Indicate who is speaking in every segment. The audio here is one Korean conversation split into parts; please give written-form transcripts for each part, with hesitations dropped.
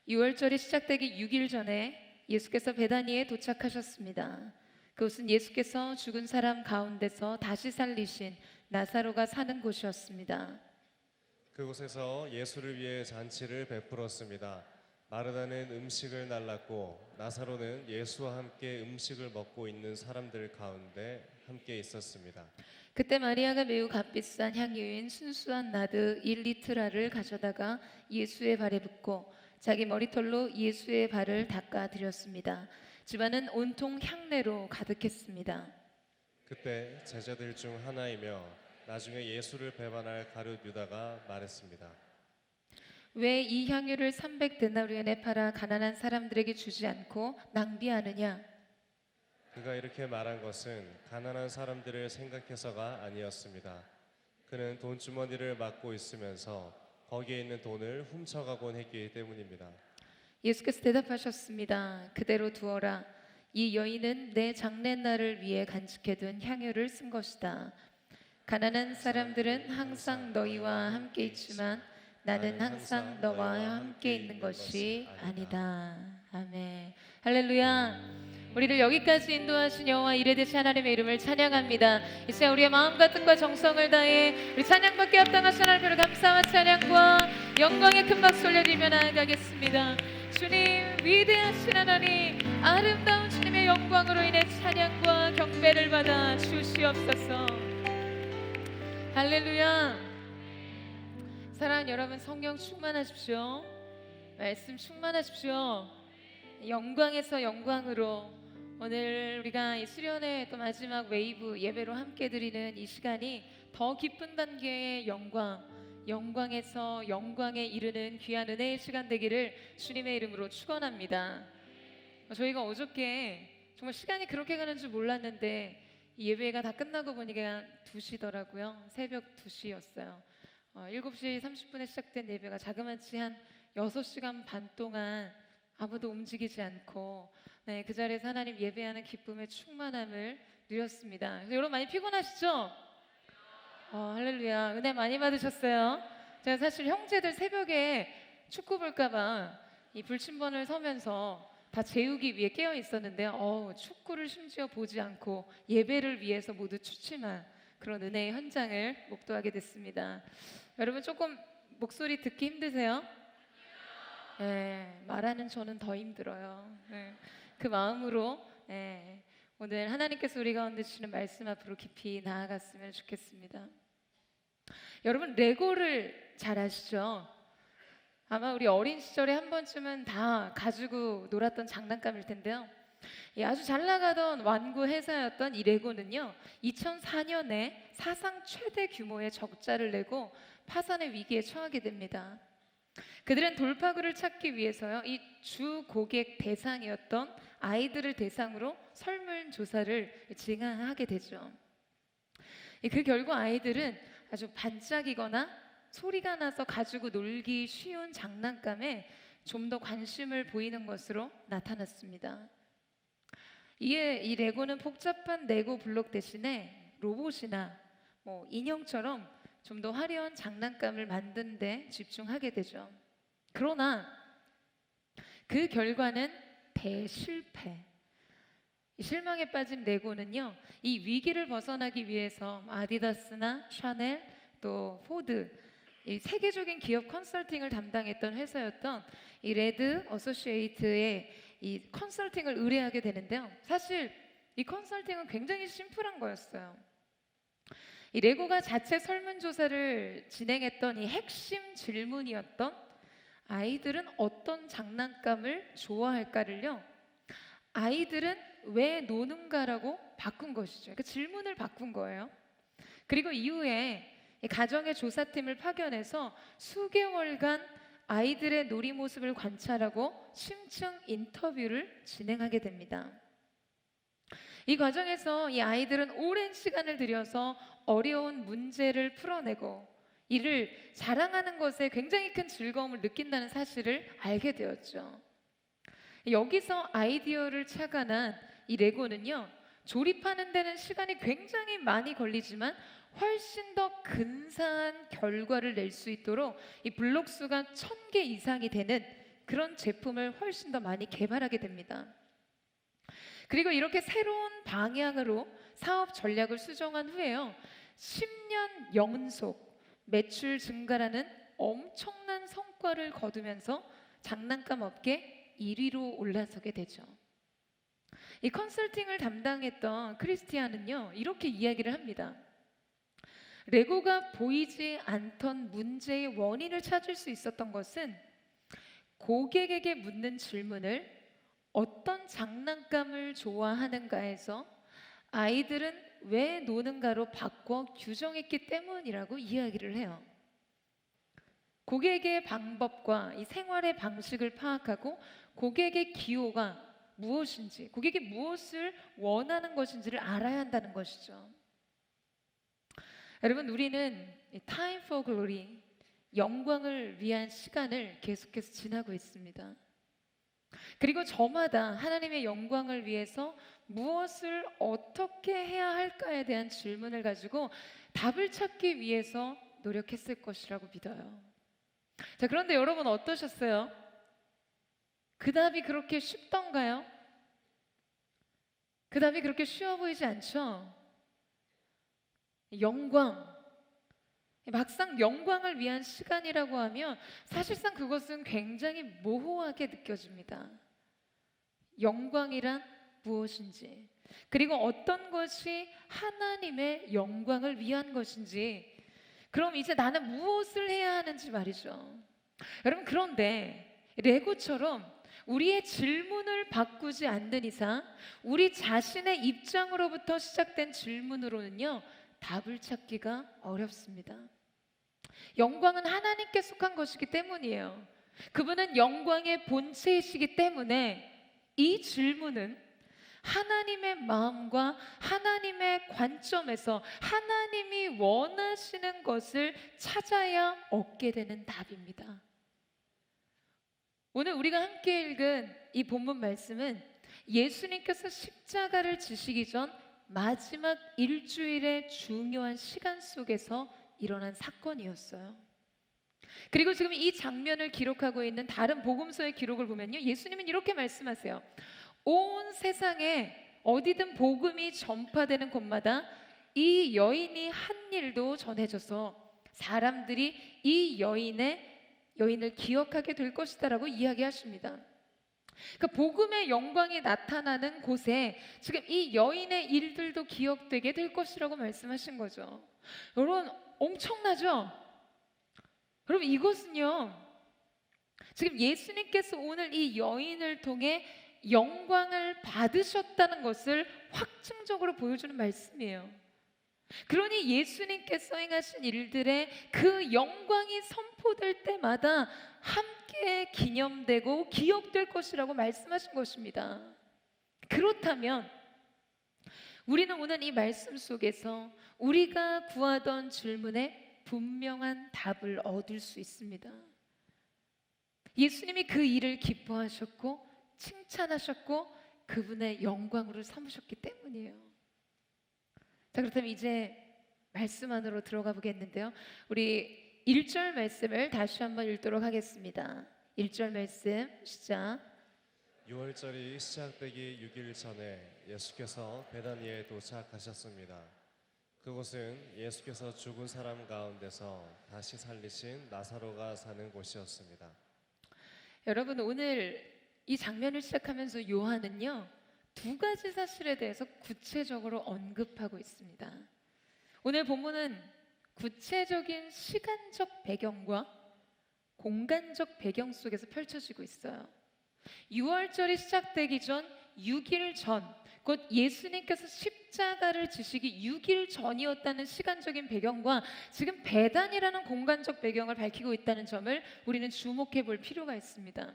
Speaker 1: 유월절이 시작되기 6일 전에 예수께서 베다니에 도착하셨습니다. 그곳은 예수께서 죽은 사람 가운데서 다시 살리신 나사로가 사는 곳이었습니다.
Speaker 2: 그곳에서 예수를 위해 잔치를 베풀었습니다. 마르다는 음식을 날랐고 나사로는 예수와 함께 음식을 먹고 있는 사람들 가운데 함께 있었습니다.
Speaker 1: 그때 마리아가 매우 값비싼 향유인 순수한 나드 1리트라를 가져다가 예수의 발에 붓고 자기 머리털로 예수의 발을 닦아 드렸습니다. 집안은 온통 향내로 가득했습니다.
Speaker 2: 그때 제자들 중 하나이며 나중에 예수를 배반할 가룟 유다가 말했습니다.
Speaker 1: 왜 이 향유를 300데나리온에 팔아 가난한 사람들에게 주지 않고 낭비하느냐?
Speaker 2: 그가 이렇게 말한 것은 가난한 사람들을 생각해서가 아니었습니다. 그는 돈주머니를 맡고 있으면서 거기에 있는 돈을 훔쳐가곤 했기 때문입니다.
Speaker 1: 예수께서 대답하셨습니다. 그대로 두어라. 이 여인은 내 장례날을 위해 간직해둔 향유를 쓴 것이다. 가난한 사람들은 항상 너희와 함께 있지만 나는 항상 너와 함께 있는 것이 아니다. 아멘. 할렐루야. 우리를 여기까지 인도하신 여호와 이레 되신 하나님의 이름을 찬양합니다. 이 시간 우리의 마음과 뜻과 정성을 다해 우리 찬양받게 합당하신 하나님을 감사와 찬양과 영광의 큰 박수 올려드리며 나아가겠습니다. 주님, 위대하신 하나님, 아름다운 주님의 영광으로 인해 찬양과 경배를 받아 주시옵소서. 할렐루야. 사랑하는 여러분, 성령 충만하십시오. 말씀 충만하십시오. 영광에서 영광으로 오늘 우리가 이 수련회 또 마지막 웨이브 예배로 함께 드리는 이 시간이 더 깊은 단계의 영광에서 영광에 이르는 귀한 은혜의 시간 되기를 주님의 이름으로 축원합니다. 저희가 어저께 정말 시간이 그렇게 가는 줄 몰랐는데 이 예배가 다 끝나고 보니까 2시더라고요. 새벽 2시였어요. 7시 30분에 시작된 예배가 자그마치 한 6시간 반 동안 아무도 움직이지 않고 그 자리에서 하나님 예배하는 기쁨의 충만함을 누렸습니다. 여러분 많이 피곤하시죠? 할렐루야. 은혜 많이 받으셨어요. 제가 사실 형제들 새벽에 축구 볼까봐 이 불침번을 서면서 다 재우기 위해 깨어 있었는데요. 축구를 심지어 보지 않고 예배를 위해서 모두 추침한 그런 은혜의 현장을 목도하게 됐습니다. 여러분 조금 목소리 듣기 힘드세요? 네, 말하는 저는 더 힘들어요. 네, 그 마음으로 오늘 하나님께서 우리 가운데 주시는 말씀 앞으로 깊이 나아갔으면 좋겠습니다. 여러분 레고를 잘 아시죠? 아마 우리 어린 시절에 한 번쯤은 다 가지고 놀았던 장난감일 텐데요. 아주 잘 나가던 완구 회사였던 이 레고는요 2004년에 사상 최대 규모의 적자를 내고 파산의 위기에 처하게 됩니다. 그들은 돌파구를 찾기 위해서요 이 주 고객 대상이었던 아이들을 대상으로 설문조사를 진행하게 되죠. 그 결과 아이들은 아주 반짝이거나 소리가 나서 가지고 놀기 쉬운 장난감에 좀 더 관심을 보이는 것으로 나타났습니다. 이에 이 레고는 복잡한 레고 블록 대신에 로봇이나 인형처럼 좀 더 화려한 장난감을 만드는 데 집중하게 되죠. 그러나 그 결과는 대실패. 실망에 빠진 레고는요 이 위기를 벗어나기 위해서 아디다스나 샤넬 또 포드 이 세계적인 기업 컨설팅을 담당했던 회사였던 이 레드 어소시에이트의 이 컨설팅을 의뢰하게 되는데요. 사실 이 컨설팅은 굉장히 심플한 거였어요. 이 레고가 자체 설문조사를 진행했던 이 핵심 질문이었던 아이들은 어떤 장난감을 좋아할까를요 아이들은 왜 노는가라고 바꾼 것이죠. 그 질문을 바꾼 거예요. 그리고 이후에 이 가정의 조사팀을 파견해서 수개월간 아이들의 놀이 모습을 관찰하고 심층 인터뷰를 진행하게 됩니다. 이 과정에서 이 아이들은 오랜 시간을 들여서 어려운 문제를 풀어내고 이를 자랑하는 것에 굉장히 큰 즐거움을 느낀다는 사실을 알게 되었죠. 여기서 아이디어를 착안한 이 레고는요 조립하는 데는 시간이 굉장히 많이 걸리지만 훨씬 더 근사한 결과를 낼 수 있도록 이 블록 수가 1000개 이상이 되는 그런 제품을 훨씬 더 많이 개발하게 됩니다. 그리고 이렇게 새로운 방향으로 사업 전략을 수정한 후에요. 10년 연속 매출 증가라는 엄청난 성과를 거두면서 장난감 업계 1위로 올라서게 되죠. 이 컨설팅을 담당했던 크리스티안은요, 이렇게 이야기를 합니다. 레고가 보이지 않던 문제의 원인을 찾을 수 있었던 것은 고객에게 묻는 질문을 어떤 장난감을 좋아하는가에서 아이들은 왜 노는가로 바꿔 규정했기 때문이라고 이야기를 해요. 고객의 방법과 이 생활의 방식을 파악하고 고객의 기호가 무엇인지, 고객이 무엇을 원하는 것인지를 알아야 한다는 것이죠. 여러분, 우리는 Time for Glory, 영광을 위한 시간을 계속해서 지나고 있습니다. 그리고 저마다 하나님의 영광을 위해서 무엇을 어떻게 해야 할까에 대한 질문을 가지고 답을 찾기 위해서 노력했을 것이라고 믿어요. 자, 그런데 여러분 어떠셨어요? 그 답이 그렇게 쉽던가요? 그 답이 그렇게 쉬워 보이지 않죠? 영광. 막상 영광을 위한 시간이라고 하면 사실상 그것은 굉장히 모호하게 느껴집니다. 영광이란 무엇인지, 그리고 어떤 것이 하나님의 영광을 위한 것인지, 그럼 이제 나는 무엇을 해야 하는지 말이죠. 여러분, 그런데 레고처럼 우리의 질문을 바꾸지 않는 이상 우리 자신의 입장으로부터 시작된 질문으로는요, 답을 찾기가 어렵습니다. 영광은 하나님께 속한 것이기 때문이에요. 그분은 영광의 본체이시기 때문에 이 질문은 하나님의 마음과 하나님의 관점에서 하나님이 원하시는 것을 찾아야 얻게 되는 답입니다. 오늘 우리가 함께 읽은 이 본문 말씀은 예수님께서 십자가를 지시기 전 마지막 일주일의 중요한 시간 속에서 일어난 사건이었어요. 그리고 지금 이 장면을 기록하고 있는 다른 복음서의 기록을 보면요, 예수님은 이렇게 말씀하세요. 온 세상에 어디든 복음이 전파되는 곳마다 이 여인이 한 일도 전해져서 사람들이 이 여인을 기억하게 될 것이다라고 이야기하십니다. 그 복음의 영광이 나타나는 곳에 지금 이 여인의 일들도 기억되게 될 것이라고 말씀하신 거죠. 여러분, 엄청나죠? 여러분, 이것은요, 지금 예수님께서 오늘 이 여인을 통해 영광을 받으셨다는 것을 확증적으로 보여주는 말씀이에요. 그러니 예수님께서 행하신 일들의 그 영광이 선포될 때마다 함께 기념되고 기억될 것이라고 말씀하신 것입니다. 그렇다면 우리는 오늘 이 말씀 속에서 우리가 구하던 질문에 분명한 답을 얻을 수 있습니다. 예수님이 그 일을 기뻐하셨고 칭찬하셨고 그분의 영광으로 삼으셨기 때문이에요. 자, 그렇다면 이제 말씀 안으로 들어가 보겠는데요. 우리 1절 말씀을 다시 한번 읽도록 하겠습니다. 1절 말씀 시작.
Speaker 2: 6월절이 시작되기 6일 전에 예수께서 베다니에 도착하셨습니다. 그곳은 예수께서 죽은 사람 가운데서 다시 살리신 나사로가 사는 곳이었습니다.
Speaker 1: 여러분, 오늘 이 장면을 시작하면서 요한은요, 두 가지 사실에 대해서 구체적으로 언급하고 있습니다. 오늘 본문은 구체적인 시간적 배경과 공간적 배경 속에서 펼쳐지고 있어요. 6월절이 시작되기 전 6일 전, 곧 예수님께서 십자가를 지시기 6일 전이었다는 시간적인 배경과 지금 베단이라는 공간적 배경을 밝히고 있다는 점을 우리는 주목해 볼 필요가 있습니다.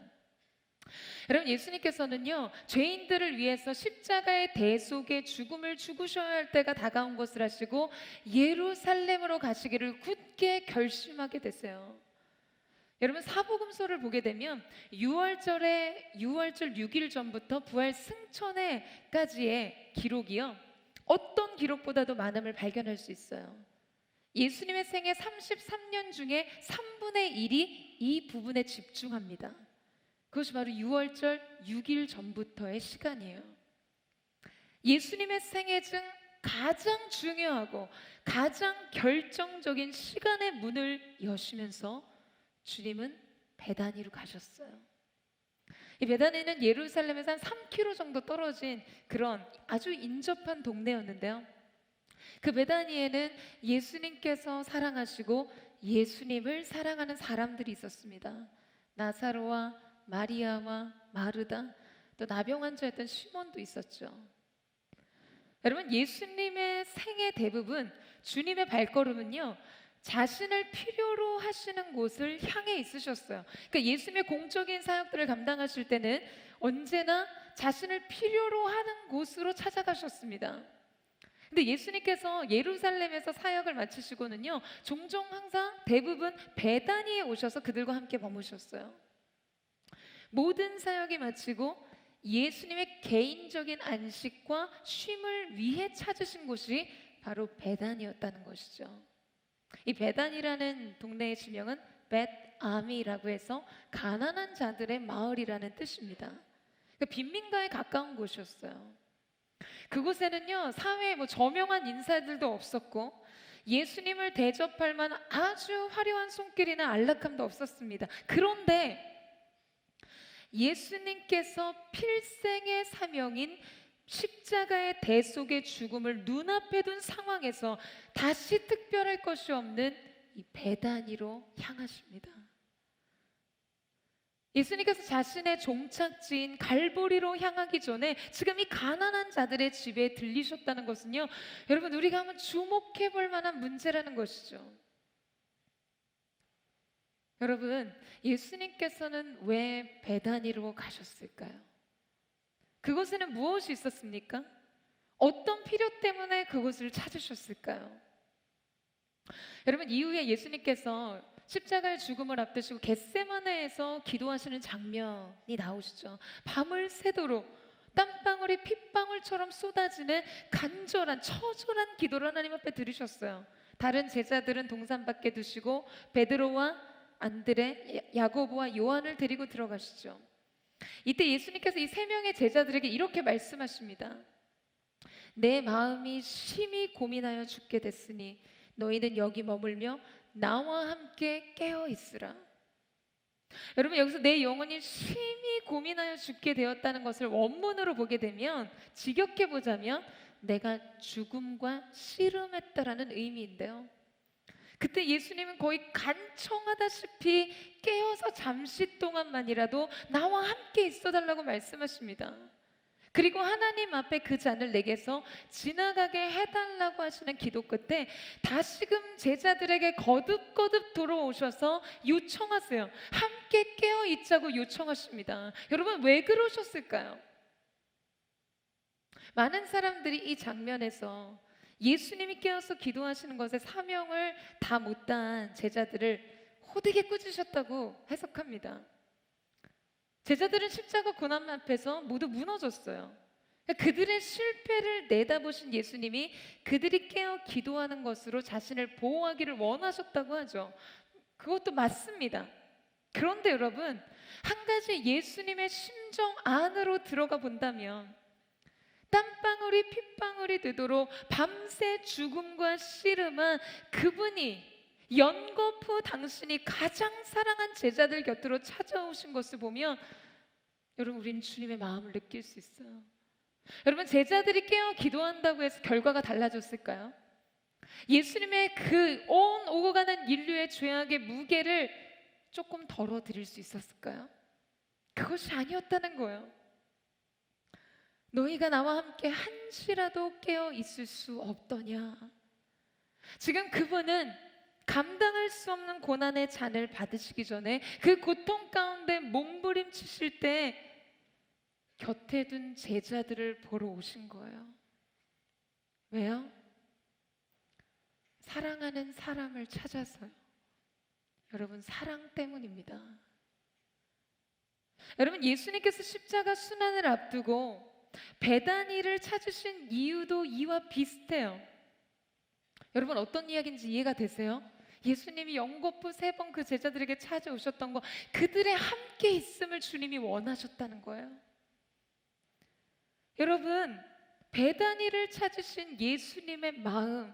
Speaker 1: 여러분, 예수님께서는요, 죄인들을 위해서 십자가의 대속의 죽음을 죽으셔야 할 때가 다가온 것을 아시고 예루살렘으로 가시기를 굳게 결심하게 됐어요. 여러분, 사복음서를 보게 되면 6월절 6일 전부터 부활 승천회까지의 기록이요, 어떤 기록보다도 많음을 발견할 수 있어요. 예수님의 생애 33년 중에 3분의 1이 이 부분에 집중합니다. 그것이 바로 6월절 6일 전부터의 시간이에요. 예수님의 생애 중 가장 중요하고 가장 결정적인 시간의 문을 여시면서 주님은 베다니로 가셨어요. 이 베다니는 예루살렘에서 한 3km 정도 떨어진 그런 아주 인접한 동네였는데요. 그 베다니에는 예수님께서 사랑하시고 예수님을 사랑하는 사람들이 있었습니다. 나사로와 마리아와 마르다, 또 나병 환자였던 시몬도 있었죠. 여러분, 예수님의 생애 대부분 주님의 발걸음은요, 자신을 필요로 하시는 곳을 향해 있으셨어요. 그러니까 예수님의 공적인 사역들을 감당하실 때는 언제나 자신을 필요로 하는 곳으로 찾아가셨습니다. 근데 예수님께서 예루살렘에서 사역을 마치시고는요, 종종 항상 대부분 베다니에 오셔서 그들과 함께 머무셨어요. 모든 사역이 마치고 예수님의 개인적인 안식과 쉼을 위해 찾으신 곳이 바로 베단이었다는 것이죠. 이 베단이라는 동네의 지명은 벳아미라고 해서 가난한 자들의 마을이라는 뜻입니다. 그러니까 빈민가에 가까운 곳이었어요. 그곳에는요, 사회에 저명한 인사들도 없었고 예수님을 대접할 만한 아주 화려한 손길이나 안락함도 없었습니다. 그런데 예수님께서 필생의 사명인 십자가의 대속의 죽음을 눈앞에 둔 상황에서 다시 특별할 것이 없는 이 베다니로 향하십니다. 예수님께서 자신의 종착지인 갈보리로 향하기 전에 지금 이 가난한 자들의 집에 들리셨다는 것은요, 여러분, 우리가 한번 주목해 볼 만한 문제라는 것이죠. 여러분, 예수님께서는 왜 베다니로 가셨을까요? 그곳에는 무엇이 있었습니까? 어떤 필요 때문에 그곳을 찾으셨을까요? 여러분, 이후에 예수님께서 십자가의 죽음을 앞두시고 겟세마네에서 기도하시는 장면이 나오시죠. 밤을 새도록 땀방울이 핏방울처럼 쏟아지는 간절한 처절한 기도를 하나님 앞에 들으셨어요. 다른 제자들은 동산 밖에 두시고 베드로와 안드레, 야고보와 요한을 데리고 들어가시죠. 이때 예수님께서 이 세 명의 제자들에게 이렇게 말씀하십니다. 내 마음이 심히 고민하여 죽게 됐으니 너희는 여기 머물며 나와 함께 깨어 있으라. 여러분, 여기서 내 영혼이 심히 고민하여 죽게 되었다는 것을 원문으로 보게 되면, 직역해 보자면 내가 죽음과 씨름했다라는 의미인데요. 그때 예수님은 거의 간청하다시피 깨어서 잠시 동안만이라도 나와 함께 있어달라고 말씀하십니다. 그리고 하나님 앞에 그 잔을 내게서 지나가게 해달라고 하시는 기도 끝에 다시금 제자들에게 거듭거듭 돌아오셔서 요청하세요. 함께 깨어 있자고 요청하십니다. 여러분, 왜 그러셨을까요? 많은 사람들이 이 장면에서 예수님이 깨어서 기도하시는 것에 사명을 다 못다한 제자들을 호되게 꾸짖으셨다고 해석합니다. 제자들은 십자가 고난 앞에서 모두 무너졌어요. 그들의 실패를 내다보신 예수님이 그들이 깨어 기도하는 것으로 자신을 보호하기를 원하셨다고 하죠. 그것도 맞습니다. 그런데 여러분, 한 가지 예수님의 심정 안으로 들어가 본다면, 땀방울이 핏방울이 되도록 밤새 죽음과 씨름한 그분이 연거푸 당신이 가장 사랑한 제자들 곁으로 찾아오신 것을 보면, 여러분, 우리는 주님의 마음을 느낄 수 있어요. 여러분, 제자들이 깨어 기도한다고 해서 결과가 달라졌을까요? 예수님의 그 온 오고 가는 인류의 죄악의 무게를 조금 덜어드릴 수 있었을까요? 그것이 아니었다는 거예요. 너희가 나와 함께 한시라도 깨어 있을 수 없더냐. 지금 그분은 감당할 수 없는 고난의 잔을 받으시기 전에 그 고통 가운데 몸부림치실 때 곁에 둔 제자들을 보러 오신 거예요. 왜요? 사랑하는 사람을 찾아서요. 여러분, 사랑 때문입니다. 여러분, 예수님께서 십자가 순환을 앞두고 베다니를 찾으신 이유도 이와 비슷해요. 여러분, 어떤 이야기인지 이해가 되세요? 예수님이 연거푸 3번 그 제자들에게 찾아오셨던 거, 그들의 함께 있음을 주님이 원하셨다는 거예요. 여러분, 베다니를 찾으신 예수님의 마음,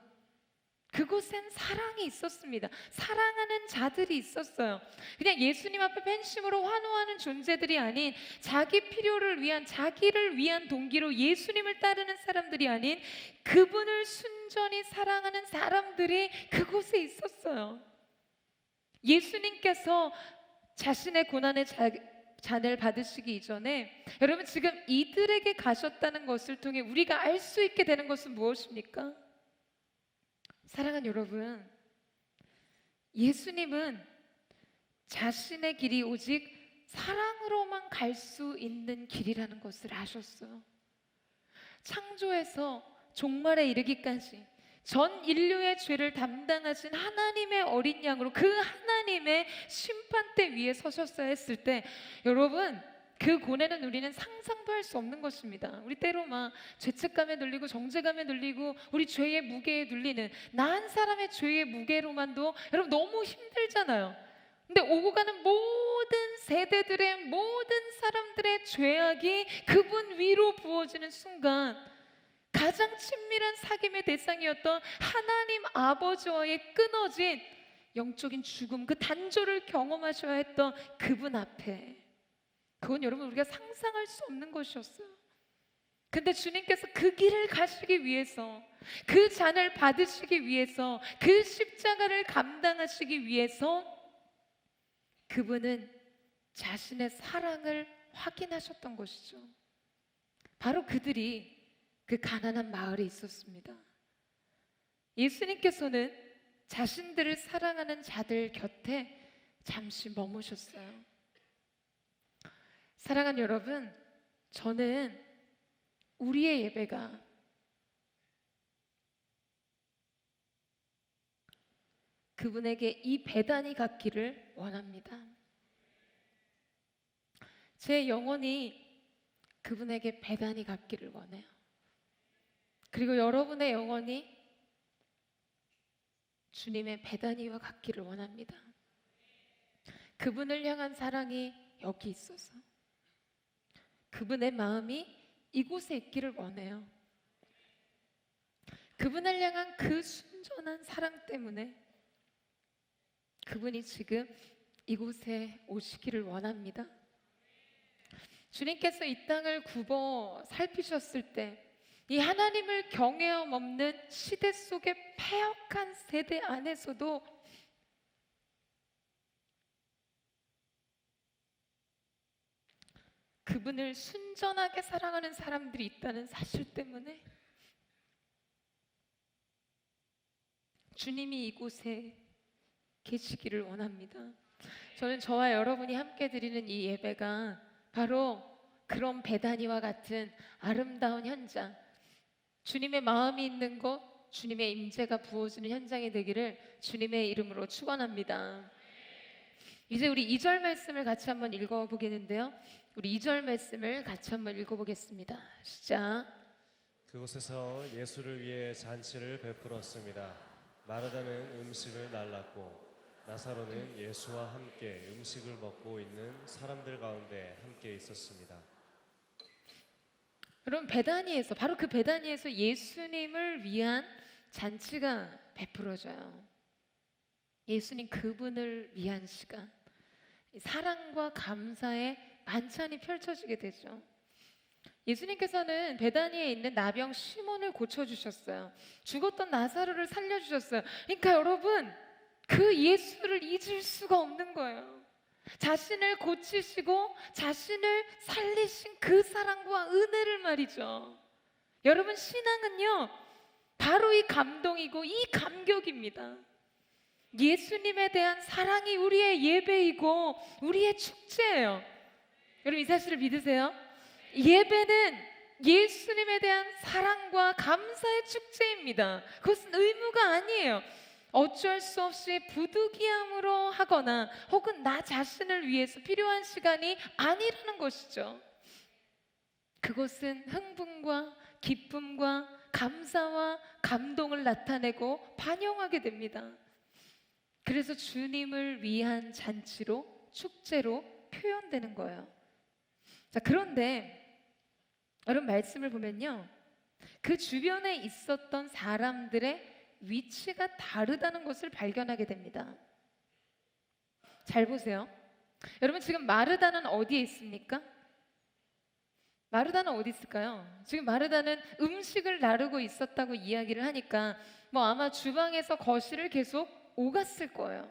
Speaker 1: 그곳엔 사랑이 있었습니다. 사랑하는 자들이 있었어요. 그냥 예수님 앞에 팬심으로 환호하는 존재들이 아닌, 자기 필요를 위한, 자기를 위한 동기로 예수님을 따르는 사람들이 아닌, 그분을 순전히 사랑하는 사람들이 그곳에 있었어요. 예수님께서 자신의 고난의 잔을 받으시기 이전에, 여러분, 지금 이들에게 가셨다는 것을 통해 우리가 알 수 있게 되는 것은 무엇입니까? 사랑하는 여러분, 예수님은 자신의 길이 오직 사랑으로만 갈 수 있는 길이라는 것을 아셨어요. 창조에서 종말에 이르기까지 전 인류의 죄를 담당하신 하나님의 어린 양으로 그 하나님의 심판대 위에 서셨어야 했을 때, 여러분, 그 고뇌는 우리는 상상도 할 수 없는 것입니다. 우리 때로 막 죄책감에 눌리고 정죄감에 눌리고 우리 죄의 무게에 눌리는, 나 한 사람의 죄의 무게로만도 여러분 너무 힘들잖아요. 근데 오고 가는 모든 세대들의 모든 사람들의 죄악이 그분 위로 부어지는 순간, 가장 친밀한 사귐의 대상이었던 하나님 아버지와의 끊어진 영적인 죽음, 그 단절을 경험하셔야 했던 그분 앞에, 그건 여러분 우리가 상상할 수 없는 것이었어요. 근데 주님께서 그 길을 가시기 위해서, 그 잔을 받으시기 위해서, 그 십자가를 감당하시기 위해서 그분은 자신의 사랑을 확인하셨던 것이죠. 바로 그들이 그 가난한 마을에 있었습니다. 예수님께서는 자신들을 사랑하는 자들 곁에 잠시 머무셨어요. 사랑하는 여러분, 저는 우리의 예배가 그분에게 이 배단이 갖기를 원합니다. 제 영혼이 그분에게 배단이 갖기를 원해요. 그리고 여러분의 영혼이 주님의 배단이와 같기를 원합니다. 그분을 향한 사랑이 여기 있어서, 그분의 마음이 이곳에 있기를 원해요. 그분을 향한 그 순전한 사랑 때문에 그분이 지금 이곳에 오시기를 원합니다. 주님께서 이 땅을 굽어 살피셨을 때, 이 하나님을 경외함 없는 시대 속의 패역한 세대 안에서도 그분을 순전하게 사랑하는 사람들이 있다는 사실 때문에 주님이 이곳에 계시기를 원합니다. 저는 저와 여러분이 함께 드리는 이 예배가 바로 그런 베다니와 같은 아름다운 현장, 주님의 마음이 있는 곳, 주님의 임재가 부어지는 현장이 되기를 주님의 이름으로 축원합니다. 이제 우리 2절 말씀을 같이 한번 읽어보겠는데요, 우리 2절 말씀을 같이 한번 읽어보겠습니다. 시작.
Speaker 2: 그곳에서 예수를 위해 잔치를 베풀었습니다. 마르다는 음식을 날랐고 나사로는 예수와 함께 음식을 먹고 있는 사람들 가운데 함께 있었습니다.
Speaker 1: 여러분, 베다니에서, 바로 그 베다니에서 예수님을 위한 잔치가 베풀어져요. 예수님 그분을 위한 시간, 사랑과 감사의 만찬이 펼쳐지게 되죠. 예수님께서는 베다니에 있는 나병 시몬을 고쳐주셨어요. 죽었던 나사로를 살려주셨어요. 그러니까 여러분, 그 예수를 잊을 수가 없는 거예요. 자신을 고치시고 자신을 살리신 그 사랑과 은혜를 말이죠. 여러분, 신앙은요 바로 이 감동이고 이 감격입니다. 예수님에 대한 사랑이 우리의 예배이고 우리의 축제예요. 여러분, 이 사실을 믿으세요? 예배는 예수님에 대한 사랑과 감사의 축제입니다. 그것은 의무가 아니에요. 어쩔 수 없이 부득이함으로 하거나 혹은 나 자신을 위해서 필요한 시간이 아니라는 것이죠. 그것은 흥분과 기쁨과 감사와 감동을 나타내고 반영하게 됩니다. 그래서 주님을 위한 잔치로, 축제로 표현되는 거예요. 자, 그런데 여러분 말씀을 보면요, 그 주변에 있었던 사람들의 위치가 다르다는 것을 발견하게 됩니다. 잘 보세요. 여러분 지금 마르다는 어디에 있습니까? 마르다는 어디 있을까요? 지금 마르다는 음식을 나르고 있었다고 이야기를 하니까 뭐 아마 주방에서 거실을 계속 오갔을 거예요.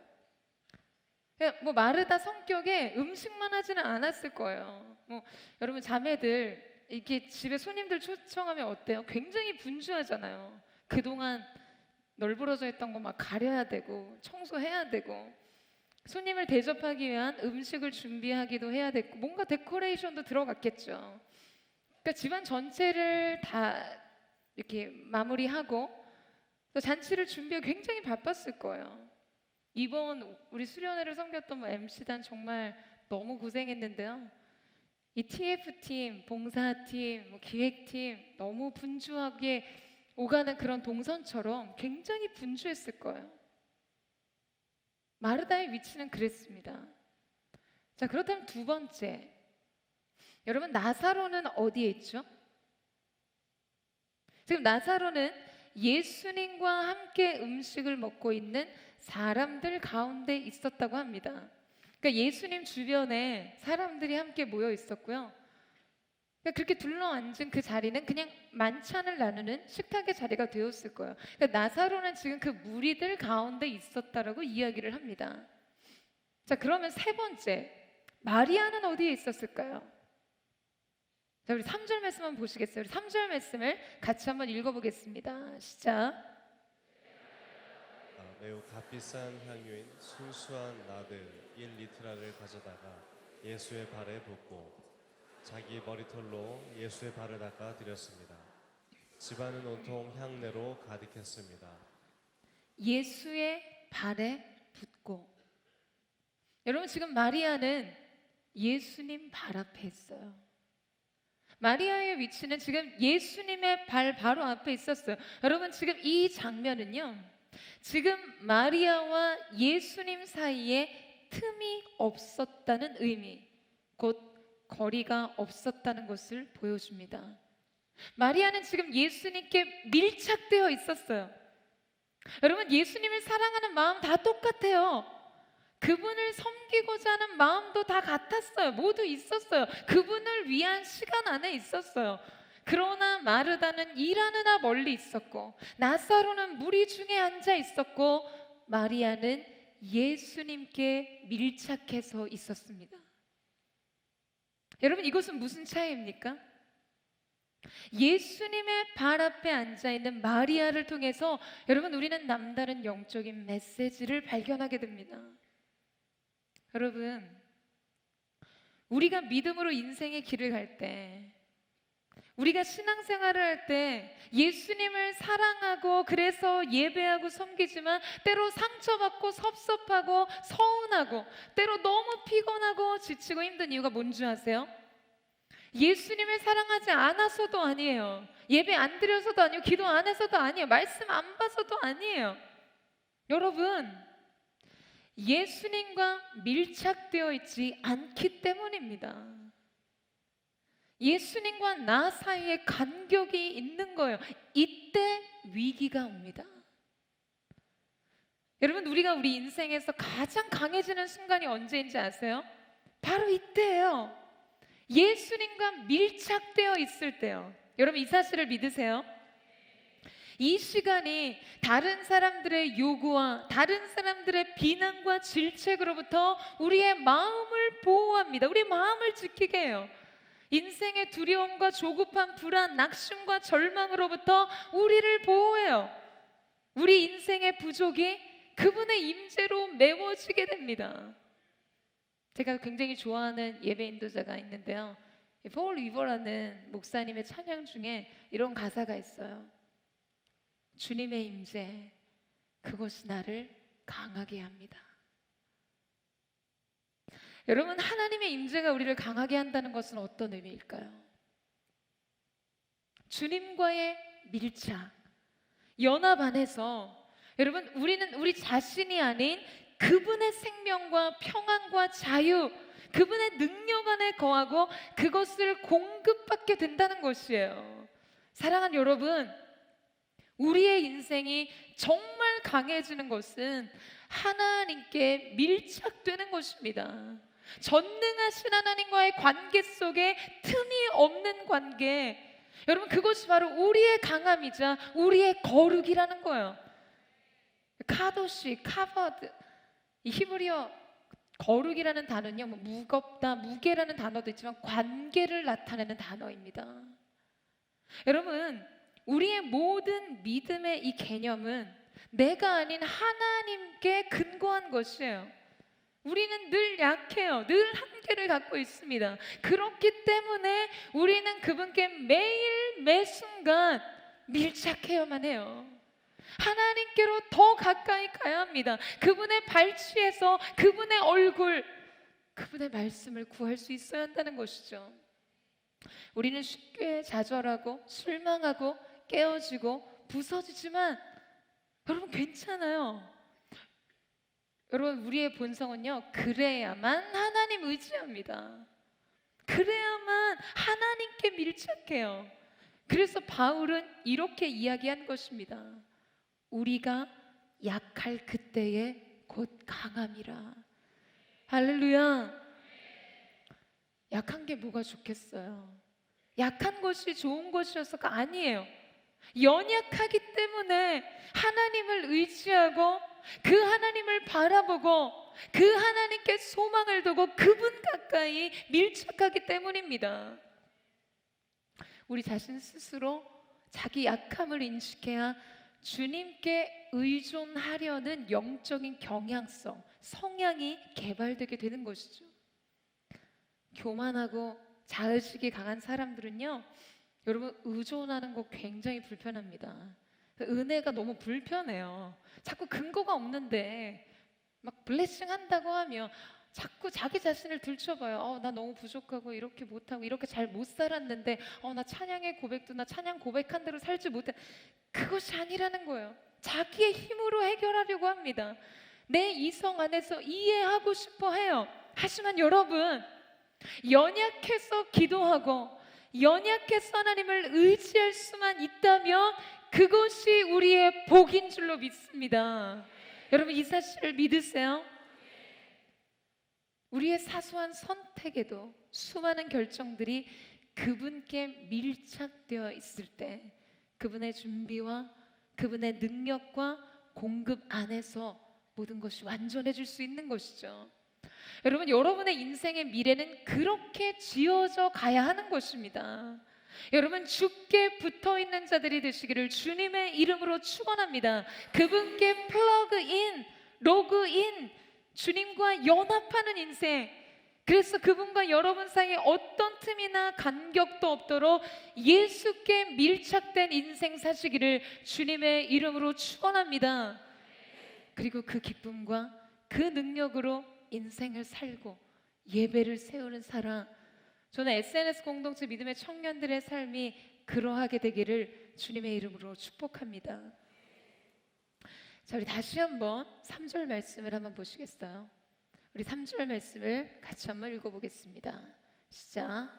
Speaker 1: 뭐 마르다 성격에 음식만 하지는 않았을 거예요. 뭐 여러분 자매들 이렇게 집에 손님들 초청하면 어때요? 굉장히 분주하잖아요. 그동안 널브러져 있던 거 막 가려야 되고 청소해야 되고 손님을 대접하기 위한 음식을 준비하기도 해야 됐고 뭔가 데코레이션도 들어갔겠죠. 그러니까 집안 전체를 다 이렇게 마무리하고 또 잔치를 준비하기 굉장히 바빴을 거예요. 이번 우리 수련회를 섬겼던 뭐 MC단 정말 너무 고생했는데요. 이 TF팀, 봉사팀, 뭐 기획팀 너무 분주하게 오가는 그런 동선처럼 굉장히 분주했을 거예요. 마르다의 위치는 그랬습니다. 자, 그렇다면 두 번째, 여러분 나사로는 어디에 있죠? 지금 나사로는 예수님과 함께 음식을 먹고 있는 사람들 가운데 있었다고 합니다. 그러니까 예수님 주변에 사람들이 함께 모여 있었고요. 그러니까 그렇게 둘러앉은 그 자리는 그냥 만찬을 나누는 식탁의 자리가 되었을 거예요. 그러니까 나사로는 지금 그 무리들 가운데 있었다라고 이야기를 합니다. 자, 그러면 세 번째, 마리아는 어디에 있었을까요? 자, 우리 3절 말씀 한번 보시겠어요? 우리 3절 말씀을 같이 한번 읽어보겠습니다. 시작.
Speaker 2: 매우 값비싼 향유인 순수한 나드 1리트라를 가져다가 예수의 발에 붓고 자기 머리털로 예수의 발을 닦아 드렸습니다. 집안은 온통 향내로 가득했습니다.
Speaker 1: 예수의 발에 붓고. 여러분 지금 마리아는 예수님 발 앞에 있어요. 마리아의 위치는 지금 예수님의 발 바로 앞에 있었어요. 여러분 지금 이 장면은요, 지금 마리아와 예수님 사이에 틈이 없었다는 의미, 곧 거리가 없었다는 것을 보여줍니다. 마리아는 지금 예수님께 밀착되어 있었어요. 여러분 예수님을 사랑하는 마음 다 똑같아요. 그분을 섬기고자 하는 마음도 다 같았어요. 모두 있었어요. 그분을 위한 시간 안에 있었어요. 그러나 마르다는 일하느라 멀리 있었고 나사로는 무리 중에 앉아 있었고 마리아는 예수님께 밀착해서 있었습니다. 여러분 이것은 무슨 차이입니까? 예수님의 발 앞에 앉아 있는 마리아를 통해서 여러분 우리는 남다른 영적인 메시지를 발견하게 됩니다. 여러분 우리가 믿음으로 인생의 길을 갈 때, 우리가 신앙생활을 할 때 예수님을 사랑하고 그래서 예배하고 섬기지만 때로 상처받고 섭섭하고 서운하고 때로 너무 피곤하고 지치고 힘든 이유가 뭔지 아세요? 예수님을 사랑하지 않아서도 아니에요. 예배 안 드려서도 아니고 기도 안 해서도 아니에요. 말씀 안 봐서도 아니에요. 여러분 예수님과 밀착되어 있지 않기 때문입니다. 예수님과 나 사이에 간격이 있는 거예요. 이때 위기가 옵니다. 여러분 우리가 우리 인생에서 가장 강해지는 순간이 언제인지 아세요? 바로 이때예요. 예수님과 밀착되어 있을 때요. 여러분 이 사실을 믿으세요? 이 시간이 다른 사람들의 요구와 다른 사람들의 비난과 질책으로부터 우리의 마음을 보호합니다. 우리 마음을 지키게 해요. 인생의 두려움과 조급함, 불안, 낙심과 절망으로부터 우리를 보호해요. 우리 인생의 부족이 그분의 임재로 메워지게 됩니다. 제가 굉장히 좋아하는 예배 인도자가 있는데요, 폴 위버라는 목사님의 찬양 중에 이런 가사가 있어요. 주님의 임재, 그것이 나를 강하게 합니다. 여러분 하나님의 임재가 우리를 강하게 한다는 것은 어떤 의미일까요? 주님과의 밀착, 연합 안에서 여러분 우리는 우리 자신이 아닌 그분의 생명과 평안과 자유, 그분의 능력 안에 거하고 그것을 공급받게 된다는 것이에요. 사랑하는 여러분, 우리의 인생이 정말 강해지는 것은 하나님께 밀착되는 것입니다. 전능하신 하나님과의 관계 속에 틈이 없는 관계, 여러분 그것이 바로 우리의 강함이자 우리의 거룩이라는 거예요. 카도시, 카바드, 이 히브리어 거룩이라는 단어는요, 뭐 무겁다, 무게라는 단어도 있지만 관계를 나타내는 단어입니다. 여러분, 우리의 모든 믿음의 이 개념은 내가 아닌 하나님께 근거한 것이에요. 우리는 늘 약해요. 늘 한계를 갖고 있습니다. 그렇기 때문에 우리는 그분께 매일 매순간 밀착해야만 해요. 하나님께로 더 가까이 가야 합니다. 그분의 발치에서 그분의 얼굴, 그분의 말씀을 구할 수 있어야 한다는 것이죠. 우리는 쉽게 좌절하고 실망하고 깨어지고 부서지지만 여러분 괜찮아요. 여러분 우리의 본성은요, 그래야만 하나님 의지합니다. 그래야만 하나님께 밀착해요. 그래서 바울은 이렇게 이야기한 것입니다. 우리가 약할 그때에 곧 강함이라. 할렐루야. 약한 게 뭐가 좋겠어요? 약한 것이 좋은 것이어서가 아니에요. 연약하기 때문에 하나님을 의지하고 그 하나님을 바라보고 그 하나님께 소망을 두고 그분 가까이 밀착하기 때문입니다. 우리 자신 스스로 자기 약함을 인식해야 주님께 의존하려는 영적인 경향성, 성향이 개발되게 되는 것이죠. 교만하고 자의식이 강한 사람들은요, 여러분 의존하는 거 굉장히 불편합니다. 은혜가 너무 불편해요. 자꾸 근거가 없는데 막 블레싱 한다고 하면 자꾸 자기 자신을 들춰봐요. 나 너무 부족하고 이렇게 못하고 이렇게 잘 못 살았는데 나 찬양의 고백도 나 찬양 고백한 대로 살지 못해. 그것이 아니라는 거예요. 자기의 힘으로 해결하려고 합니다. 내 이성 안에서 이해하고 싶어 해요. 하지만 여러분, 연약해서 기도하고 연약해서 하나님을 의지할 수만 있다면 그것이 우리의 복인 줄로 믿습니다. 여러분 이 사실을 믿으세요? 우리의 사소한 선택에도 수많은 결정들이 그분께 밀착되어 있을 때 그분의 준비와 그분의 능력과 공급 안에서 모든 것이 완전해질 수 있는 것이죠. 여러분, 여러분의 인생의 미래는 그렇게 지어져 가야 하는 것입니다. 여러분, 주께 붙어있는 자들이 되시기를 주님의 이름으로 축원합니다. 그분께 플러그인, 로그인, 주님과 연합하는 인생, 그래서 그분과 여러분 사이에 어떤 틈이나 간격도 없도록 예수께 밀착된 인생 사시기를 주님의 이름으로 축원합니다. 그리고 그 기쁨과 그 능력으로 인생을 살고 예배를 세우는 사랑, 저는 SNS 공동체 믿음의 청년들의 삶이 그러하게 되기를 주님의 이름으로 축복합니다. 자, 우리 다시 한번 3절 말씀을 한번 보시겠어요? 우리 3절 말씀을 같이 한번 읽어보겠습니다. 시작.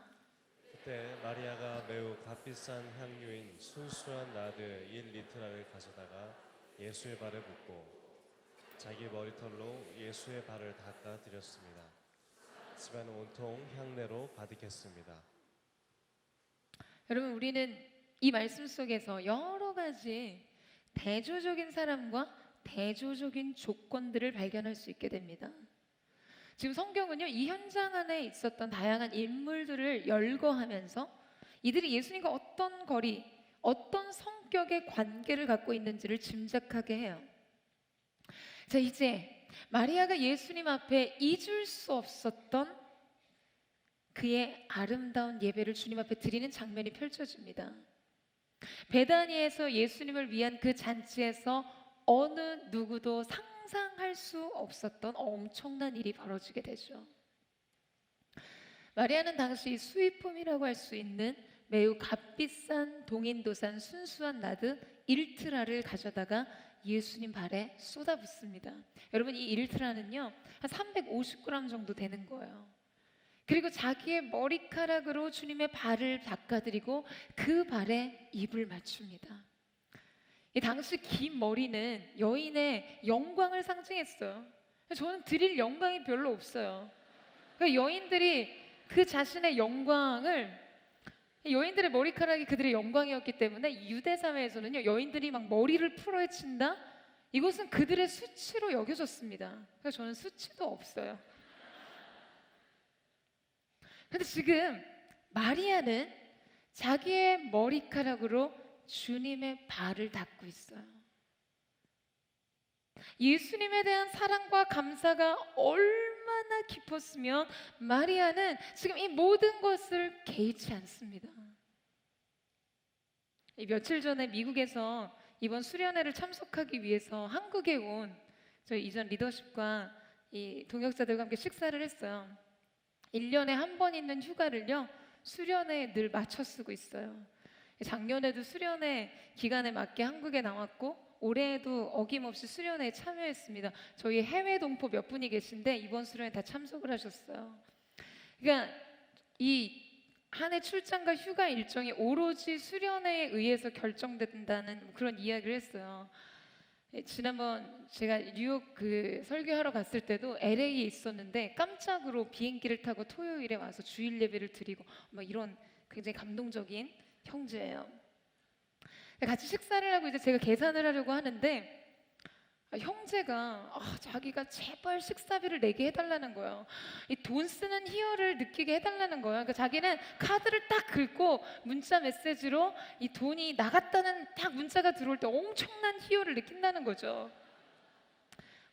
Speaker 2: 그때 마리아가 매우 값비싼 향유인 순수한 나드 1리터를 가져다가 예수의 발에 붓고 자기 머리털로 예수의 발을 닦아 드렸습니다. 집안은 온통 향내로 가득했습니다.
Speaker 1: 여러분, 우리는 이 말씀 속에서 여러 가지 대조적인 사람과 대조적인 조건들을 발견할 수 있게 됩니다. 지금 성경은요, 이 현장 안에 있었던 다양한 인물들을 열거하면서 이들이 예수님과 어떤 거리, 어떤 성격의 관계를 갖고 있는지를 짐작하게 해요. 자, 이제 마리아가 예수님 앞에 잊을 수 없었던 그의 아름다운 예배를 주님 앞에 드리는 장면이 펼쳐집니다. 베다니에서 예수님을 위한 그 잔치에서 어느 누구도 상상할 수 없었던 엄청난 일이 벌어지게 되죠. 마리아는 당시 수입품이라고 할 수 있는 매우 값비싼 동인도산 순수한 나드 1트라를 가져다가 예수님 발에 쏟아붓습니다. 여러분, 이 1트라는요 한 350g 정도 되는 거예요. 그리고 자기의 머리카락으로 주님의 발을 닦아드리고 그 발에 입을 맞춥니다. 이 당시 긴 머리는 여인의 영광을 상징했어요. 저는 드릴 영광이 별로 없어요. 그러니까 여인들이 그 자신의 영광을, 여인들의 머리카락이 그들의 영광이었기 때문에 유대 사회에서는요 여인들이 막 머리를 풀어헤친다, 이것은 그들의 수치로 여겨졌습니다. 그래서 저는 수치도 없어요. 근데 지금 마리아는 자기의 머리카락으로 주님의 발을 닦고 있어요. 예수님에 대한 사랑과 감사가 얼마나 깊었으면 마리아는 지금 이 모든 것을 개의치 않습니다. 이 며칠 전에 미국에서 이번 수련회를 참석하기 위해서 한국에 온 저희 이전 리더십과 이 동역자들과 함께 식사를 했어요. 1년에 한 번 있는 휴가를요 수련회에 늘 맞춰 쓰고 있어요. 작년에도 수련회 기간에 맞게 한국에 나왔고 올해에도 어김없이 수련회에 참여했습니다. 저희 해외 동포 몇 분이 계신데 이번 수련회 다 참석을 하셨어요. 그러니까 이 한 해 출장과 휴가 일정이 오로지 수련회에 의해서 결정된다는 그런 이야기를 했어요. 지난번 제가 뉴욕 그 설교하러 갔을 때도 LA에 있었는데 깜짝으로 비행기를 타고 토요일에 와서 주일 예배를 드리고 막 이런 굉장히 감동적인 형제예요. 같이 식사를 하고 이제 제가 계산을 하려고 하는데 형제가 자기가 제발 식사비를 내게 해달라는 거예요. 이 돈 쓰는 희열을 느끼게 해달라는 거예요. 그러니까 자기는 카드를 딱 긁고 문자 메시지로 이 돈이 나갔다는 딱 문자가 들어올 때 엄청난 희열을 느낀다는 거죠.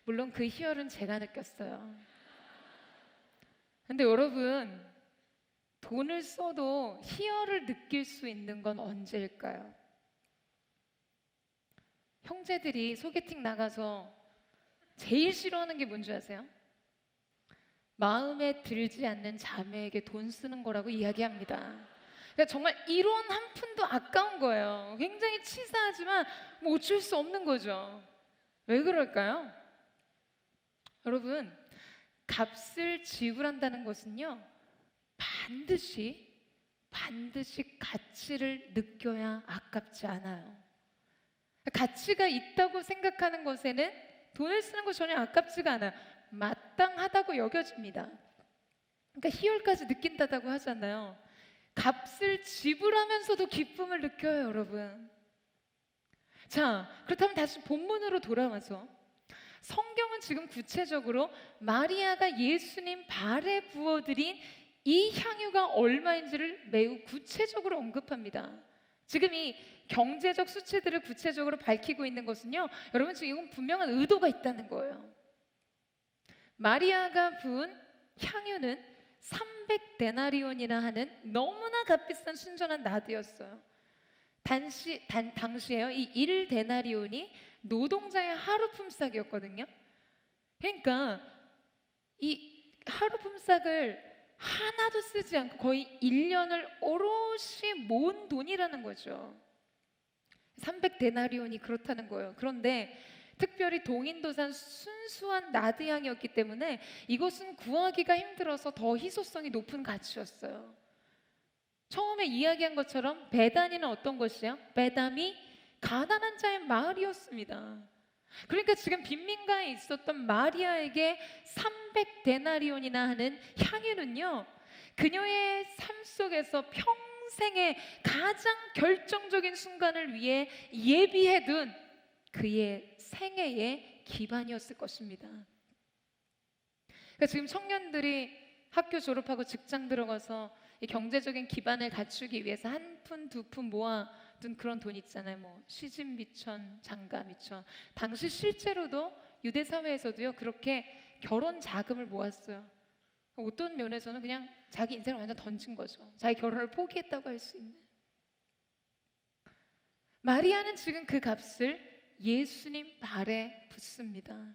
Speaker 1: 물론 그 희열은 제가 느꼈어요. 근데 여러분, 돈을 써도 희열을 느낄 수 있는 건 언제일까요? 형제들이 소개팅 나가서 제일 싫어하는 게 뭔지 아세요? 마음에 들지 않는 자매에게 돈 쓰는 거라고 이야기합니다. 그러니까 정말 1원 한 푼도 아까운 거예요. 굉장히 치사하지만 뭐 어쩔 수 없는 거죠. 왜 그럴까요? 여러분, 값을 지불한다는 것은요 반드시 가치를 느껴야 아깝지 않아요. 가치가 있다고 생각하는 것에는 돈을 쓰는 거 전혀 아깝지가 않아요. 마땅하다고 여겨집니다. 그러니까 희열까지 느낀다고 하잖아요. 값을 지불하면서도 기쁨을 느껴요, 여러분. 자, 그렇다면 다시 본문으로 돌아와서 성경은 지금 구체적으로 마리아가 예수님 발에 부어드린 이 향유가 얼마인지를 매우 구체적으로 언급합니다. 지금 이 경제적 수치들을 구체적으로 밝히고 있는 것은요 여러분, 지금 이건 분명한 의도가 있다는 거예요. 마리아가 부은 향유는 300데나리온이나 하는 너무나 값비싼 순전한 나드였어요. 당시에요 이 1데나리온이 노동자의 하루 품삯이었거든요. 그러니까 이 하루 품삯을 하나도 쓰지 않고 거의 1년을 오롯이 모은 돈이라는 거죠. 300데나리온이 그렇다는 거예요. 그런데 특별히 동인도산 순수한 나드향이었기 때문에 이것은 구하기가 힘들어서 더 희소성이 높은 가치였어요. 처음에 이야기한 것처럼 베단이는 어떤 것이요? 베담이 가난한 자의 마을이었습니다. 그러니까 지금 빈민가에 있었던 마리아에게 300데나리온이나 하는 향유는요 그녀의 삶 속에서 평생의 가장 결정적인 순간을 위해 예비해둔 그의 생애의 기반이었을 것입니다. 그러니까 지금 청년들이 학교 졸업하고 직장 들어가서 이 경제적인 기반을 갖추기 위해서 한 푼, 두 푼 모아둔 그런 돈 있잖아요. 뭐 시집 미천, 장가 미천. 당시 실제로도 유대 사회에서도요 그렇게 결혼 자금을 모았어요. 어떤 면에서는 그냥 자기 인생을 완전 던진 거죠. 자기 결혼을 포기했다고 할 수 있는. 마리아는 지금 그 값을 예수님 발에 붓습니다.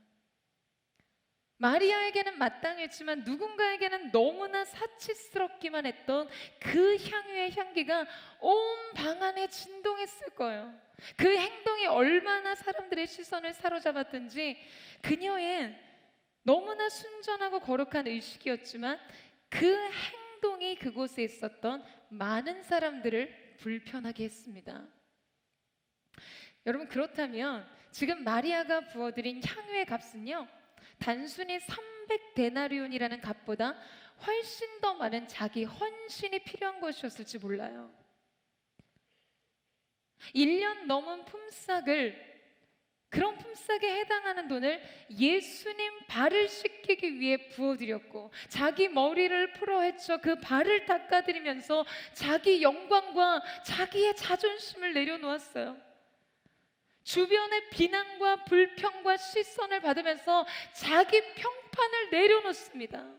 Speaker 1: 마리아에게는 마땅했지만 누군가에게는 너무나 사치스럽기만 했던 그 향유의 향기가 온 방 안에 진동했을 거예요. 그 행동이 얼마나 사람들의 시선을 사로잡았든지 그녀의 너무나 순전하고 거룩한 의식이었지만 그 행동이 그곳에 있었던 많은 사람들을 불편하게 했습니다. 여러분, 그렇다면 지금 마리아가 부어드린 향유의 값은요, 단순히 300데나리온이라는 값보다 훨씬 더 많은 자기 헌신이 필요한 것이었을지 몰라요. 1년 넘은 품삯을, 그런 품삯에 해당하는 돈을 예수님 발을 씻기기 위해 부어드렸고, 자기 머리를 풀어헤쳐 그 발을 닦아드리면서 자기 영광과 자기의 자존심을 내려놓았어요. 주변의 비난과 불평과 시선을 받으면서 자기 평판을 내려놓습니다.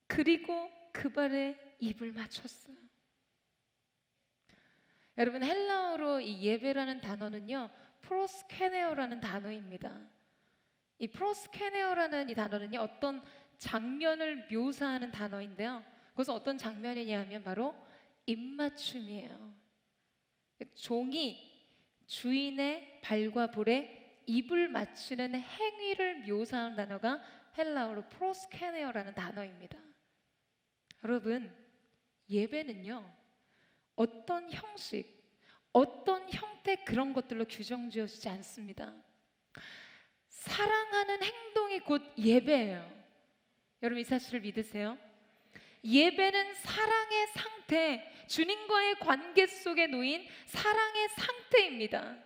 Speaker 1: 그리고 그 발에 입을 맞췄어요. 여러분, 헬라어로 이 예배라는 단어는요, 프로스케네어라는 단어입니다. 이 프로스케네어라는 이 단어는요, 어떤 장면을 묘사하는 단어인데요, 그것은 어떤 장면이냐 하면 바로 입맞춤이에요. 종이 주인의 발과 볼에 입을 맞추는 행위를 묘사하는 단어가 헬라어로 프로스케네어라는 단어입니다. 여러분, 예배는요, 어떤 형식, 어떤 형태, 그런 것들로 규정지어지지 않습니다. 사랑하는 행동이 곧 예배예요. 여러분, 이 사실을 믿으세요? 예배는 사랑의 상태, 주님과의 관계 속에 놓인 사랑의 상태입니다.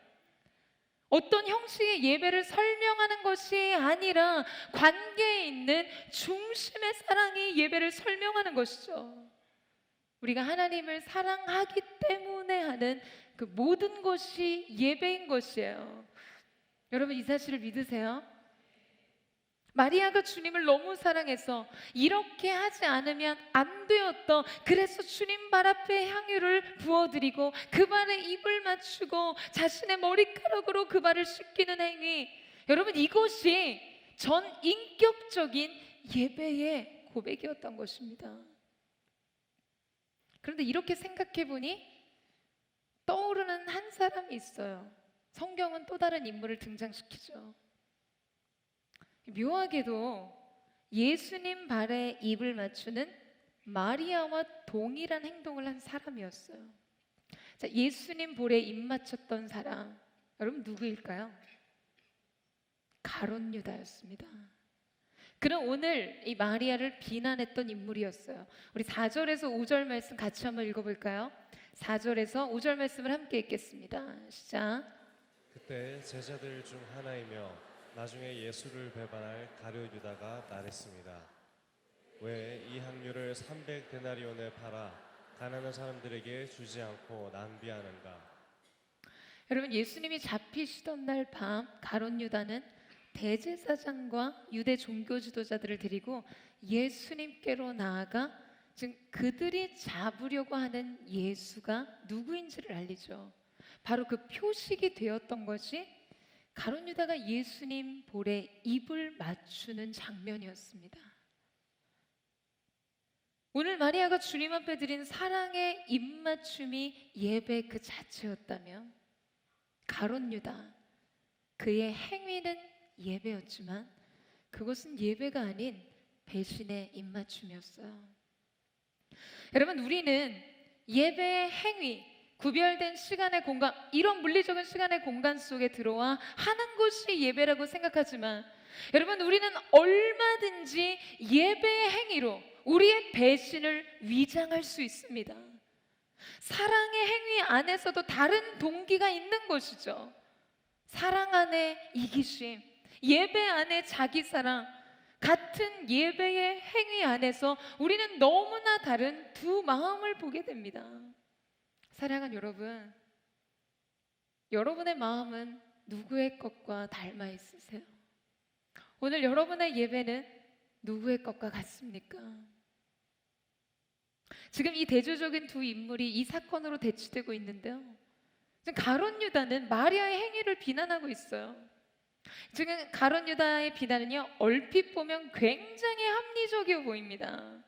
Speaker 1: 어떤 형식의 예배를 설명하는 것이 아니라 관계에 있는 중심의 사랑이 예배를 설명하는 것이죠. 우리가 하나님을 사랑하기 때문에 하는 그 모든 것이 예배인 것이에요. 여러분, 이 사실을 믿으세요? 마리아가 주님을 너무 사랑해서 이렇게 하지 않으면 안 되었던, 그래서 주님 발 앞에 향유를 부어드리고 그 발에 입을 맞추고 자신의 머리카락으로 그 발을 씻기는 행위, 여러분, 이것이 전 인격적인 예배의 고백이었던 것입니다. 그런데 이렇게 생각해 보니 떠오르는 한 사람이 있어요. 성경은 또 다른 인물을 등장시키죠. 묘하게도 예수님 발에 입을 맞추는 마리아와 동일한 행동을 한 사람이었어요. 자, 예수님 볼에 입 맞췄던 사람, 여러분 누구일까요? 가룟 유다였습니다. 그는 오늘 이 마리아를 비난했던 인물이었어요. 우리 4절에서 5절 말씀 같이 한번 읽어볼까요? 4절에서 5절 말씀을 함께 읽겠습니다. 시작.
Speaker 2: 그때 제자들 중 하나이며 나중에 예수를 배반할 가룟 유다가 말했습니다. 왜 이 향유를 300데나리온에 팔아 가난한 사람들에게 주지 않고 낭비하는가?
Speaker 1: 여러분, 예수님이 잡히시던 날 밤 가룟 유다는 대제사장과 유대 종교 지도자들을 데리고 예수님께로 나아가 지금 그들이 잡으려고 하는 예수가 누구인지를 알리죠. 바로 그 표식이 되었던 것이 가룟 유다가 예수님 볼에 입을 맞추는 장면이었습니다. 오늘 마리아가 주님 앞에 드린 사랑의 입맞춤이 예배 그 자체였다면, 가룟 유다, 그의 행위는 예배였지만 그것은 예배가 아닌 배신의 입맞춤이었어요. 여러분, 우리는 예배의 행위, 구별된 시간의 공간, 이런 물리적인 시간의 공간 속에 들어와 하는 것이 예배라고 생각하지만, 여러분, 우리는 얼마든지 예배의 행위로 우리의 배신을 위장할 수 있습니다. 사랑의 행위 안에서도 다른 동기가 있는 것이죠. 사랑 안에 이기심, 예배 안에 자기 사랑, 같은 예배의 행위 안에서 우리는 너무나 다른 두 마음을 보게 됩니다. 사랑하는 여러분, 여러분의 마음은 누구의 것과 닮아 있으세요? 오늘 여러분의 예배는 누구의 것과 같습니까? 지금 이 대조적인 두 인물이 이 사건으로 대치되고 있는데요, 지금 가룟 유다는 마리아의 행위를 비난하고 있어요. 지금 가룟 유다의 비난은요, 얼핏 보면 굉장히 합리적이어 보입니다.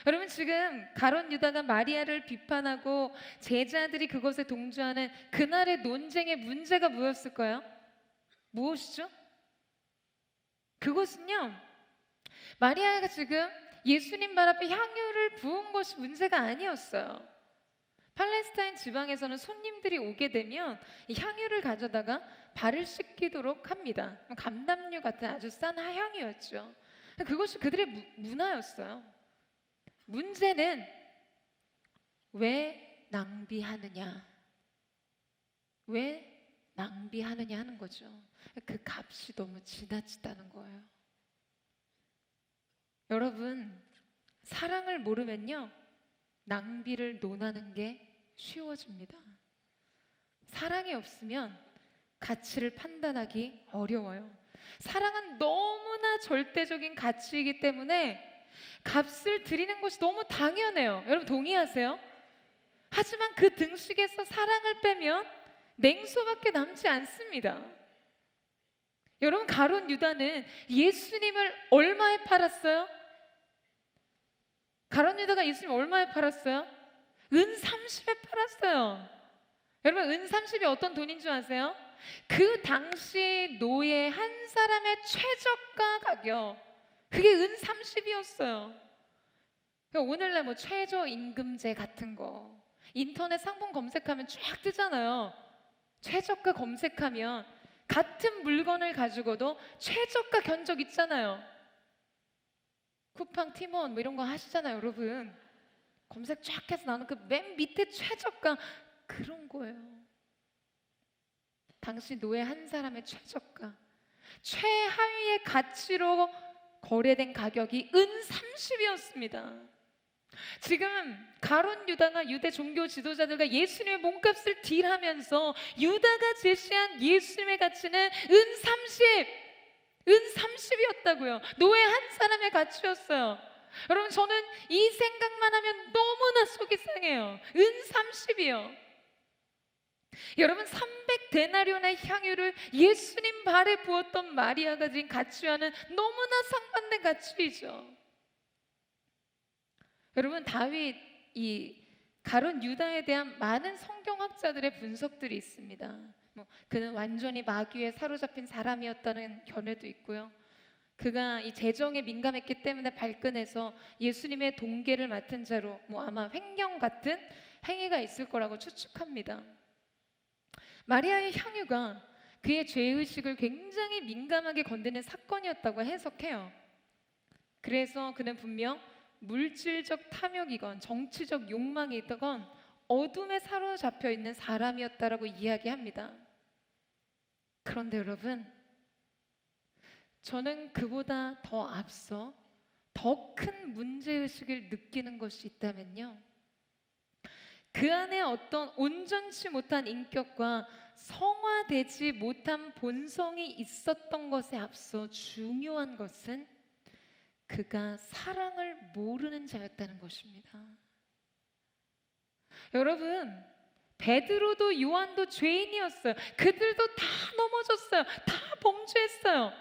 Speaker 1: 여러분, 지금 가룟 유다가 마리아를 비판하고 제자들이 그것에 동조하는 그날의 논쟁의 문제가 뭐였을까요? 무엇이죠? 그것은요, 마리아가 지금 예수님 발 앞에 향유를 부은 것이 문제가 아니었어요. 팔레스타인 지방에서는 손님들이 오게 되면 이 향유를 가져다가 발을 씻기도록 합니다. 감담류 같은 아주 싼 향유였죠. 그것이 그들의 문화였어요. 문제는 왜 낭비하느냐? 왜 낭비하느냐 하는 거죠. 그 값이 너무 지나치다는 거예요. 여러분, 사랑을 모르면요, 낭비를 논하는 게 쉬워집니다. 사랑이 없으면 가치를 판단하기 어려워요. 사랑은 너무나 절대적인 가치이기 때문에 값을 드리는 것이 너무 당연해요. 여러분 동의하세요? 하지만 그 등식에서 사랑을 빼면 냉소밖에 남지 않습니다. 여러분, 가룟 유다는 예수님을 얼마에 팔았어요? 가룟 유다가 예수님 얼마에 팔았어요? 은 30에 팔았어요. 여러분, 은 30이 어떤 돈인 줄 아세요? 그 당시 노예 한 사람의 최저가 가격, 그게 은 30이었어요. 그러니까 오늘날 뭐 최저임금제 같은 거 인터넷 상품 검색하면 쫙 뜨잖아요. 최저가 검색하면 같은 물건을 가지고도 최저가 견적 있잖아요. 쿠팡, 티몬 뭐 이런 거 하시잖아요, 여러분. 검색 쫙 해서 나오는 그 맨 밑에 최저가, 그런 거예요. 당시 노예 한 사람의 최저가, 최하위의 가치로 거래된 가격이 은 30이었습니다. 지금 가룟 유다가 유대 종교 지도자들과 예수님의 몸값을 딜하면서 유다가 제시한 예수님의 가치는 은 30, 은 30이었다고요. 노예 한 사람의 가치였어요. 여러분, 저는 이 생각만 하면 너무나 속이 상해요. 은 30이요. 여러분, 300데나리온의 향유를 예수님 발에 부었던 마리아가 지닌 가치와는 너무나 상반된 가치이죠. 여러분, 다윗, 이 가룟 유다에 대한 많은 성경학자들의 분석들이 있습니다. 그는 완전히 마귀에 사로잡힌 사람이었다는 견해도 있고요. 그가 이 재정에 민감했기 때문에 발끈해서 예수님의 동계를 맡은 자로 아마 횡령 같은 행위가 있을 거라고 추측합니다. 마리아의 향유가 그의 죄의식을 굉장히 민감하게 건드는 사건이었다고 해석해요. 그래서 그는 분명 물질적 탐욕이건 정치적 욕망이 있건 어둠에 사로잡혀 있는 사람이었다라고 이야기합니다. 그런데 여러분, 저는 그보다 더 앞서 더 큰 문제의식을 느끼는 것이 있다면요, 그 안에 어떤 온전치 못한 인격과 성화되지 못한 본성이 있었던 것에 앞서 중요한 것은 그가 사랑을 모르는 자였다는 것입니다. 여러분, 베드로도 요한도 죄인이었어요. 그들도 다 넘어졌어요. 다 범죄했어요.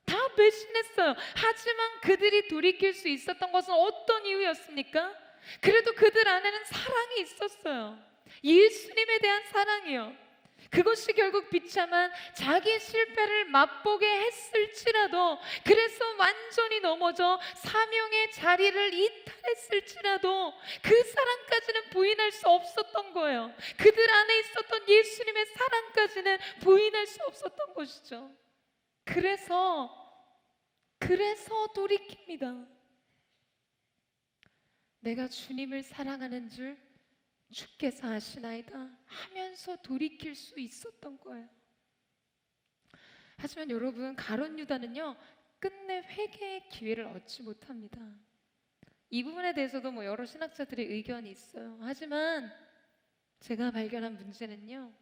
Speaker 1: 다 배신했어요. 하지만 그들이 돌이킬 수 있었던 것은 어떤 이유였습니까? 그래도 그들 안에는 사랑이 있었어요. 예수님에 대한 사랑이요. 그것이 결국 비참한 자기 실패를 맛보게 했을지라도, 그래서 완전히 넘어져 사명의 자리를 이탈했을지라도 그 사랑까지는 부인할 수 없었던 거예요. 그들 안에 있었던 예수님의 사랑까지는 부인할 수 없었던 것이죠. 그래서 돌이킵니다. 내가 주님을 사랑하는 줄 주께서 아시나이다 하면서 돌이킬 수 있었던 거예요. 하지만 여러분, 가룟 유다는요, 끝내 회개의 기회를 얻지 못합니다. 이 부분에 대해서도 여러 신학자들의 의견이 있어요. 하지만 제가 발견한 문제는요,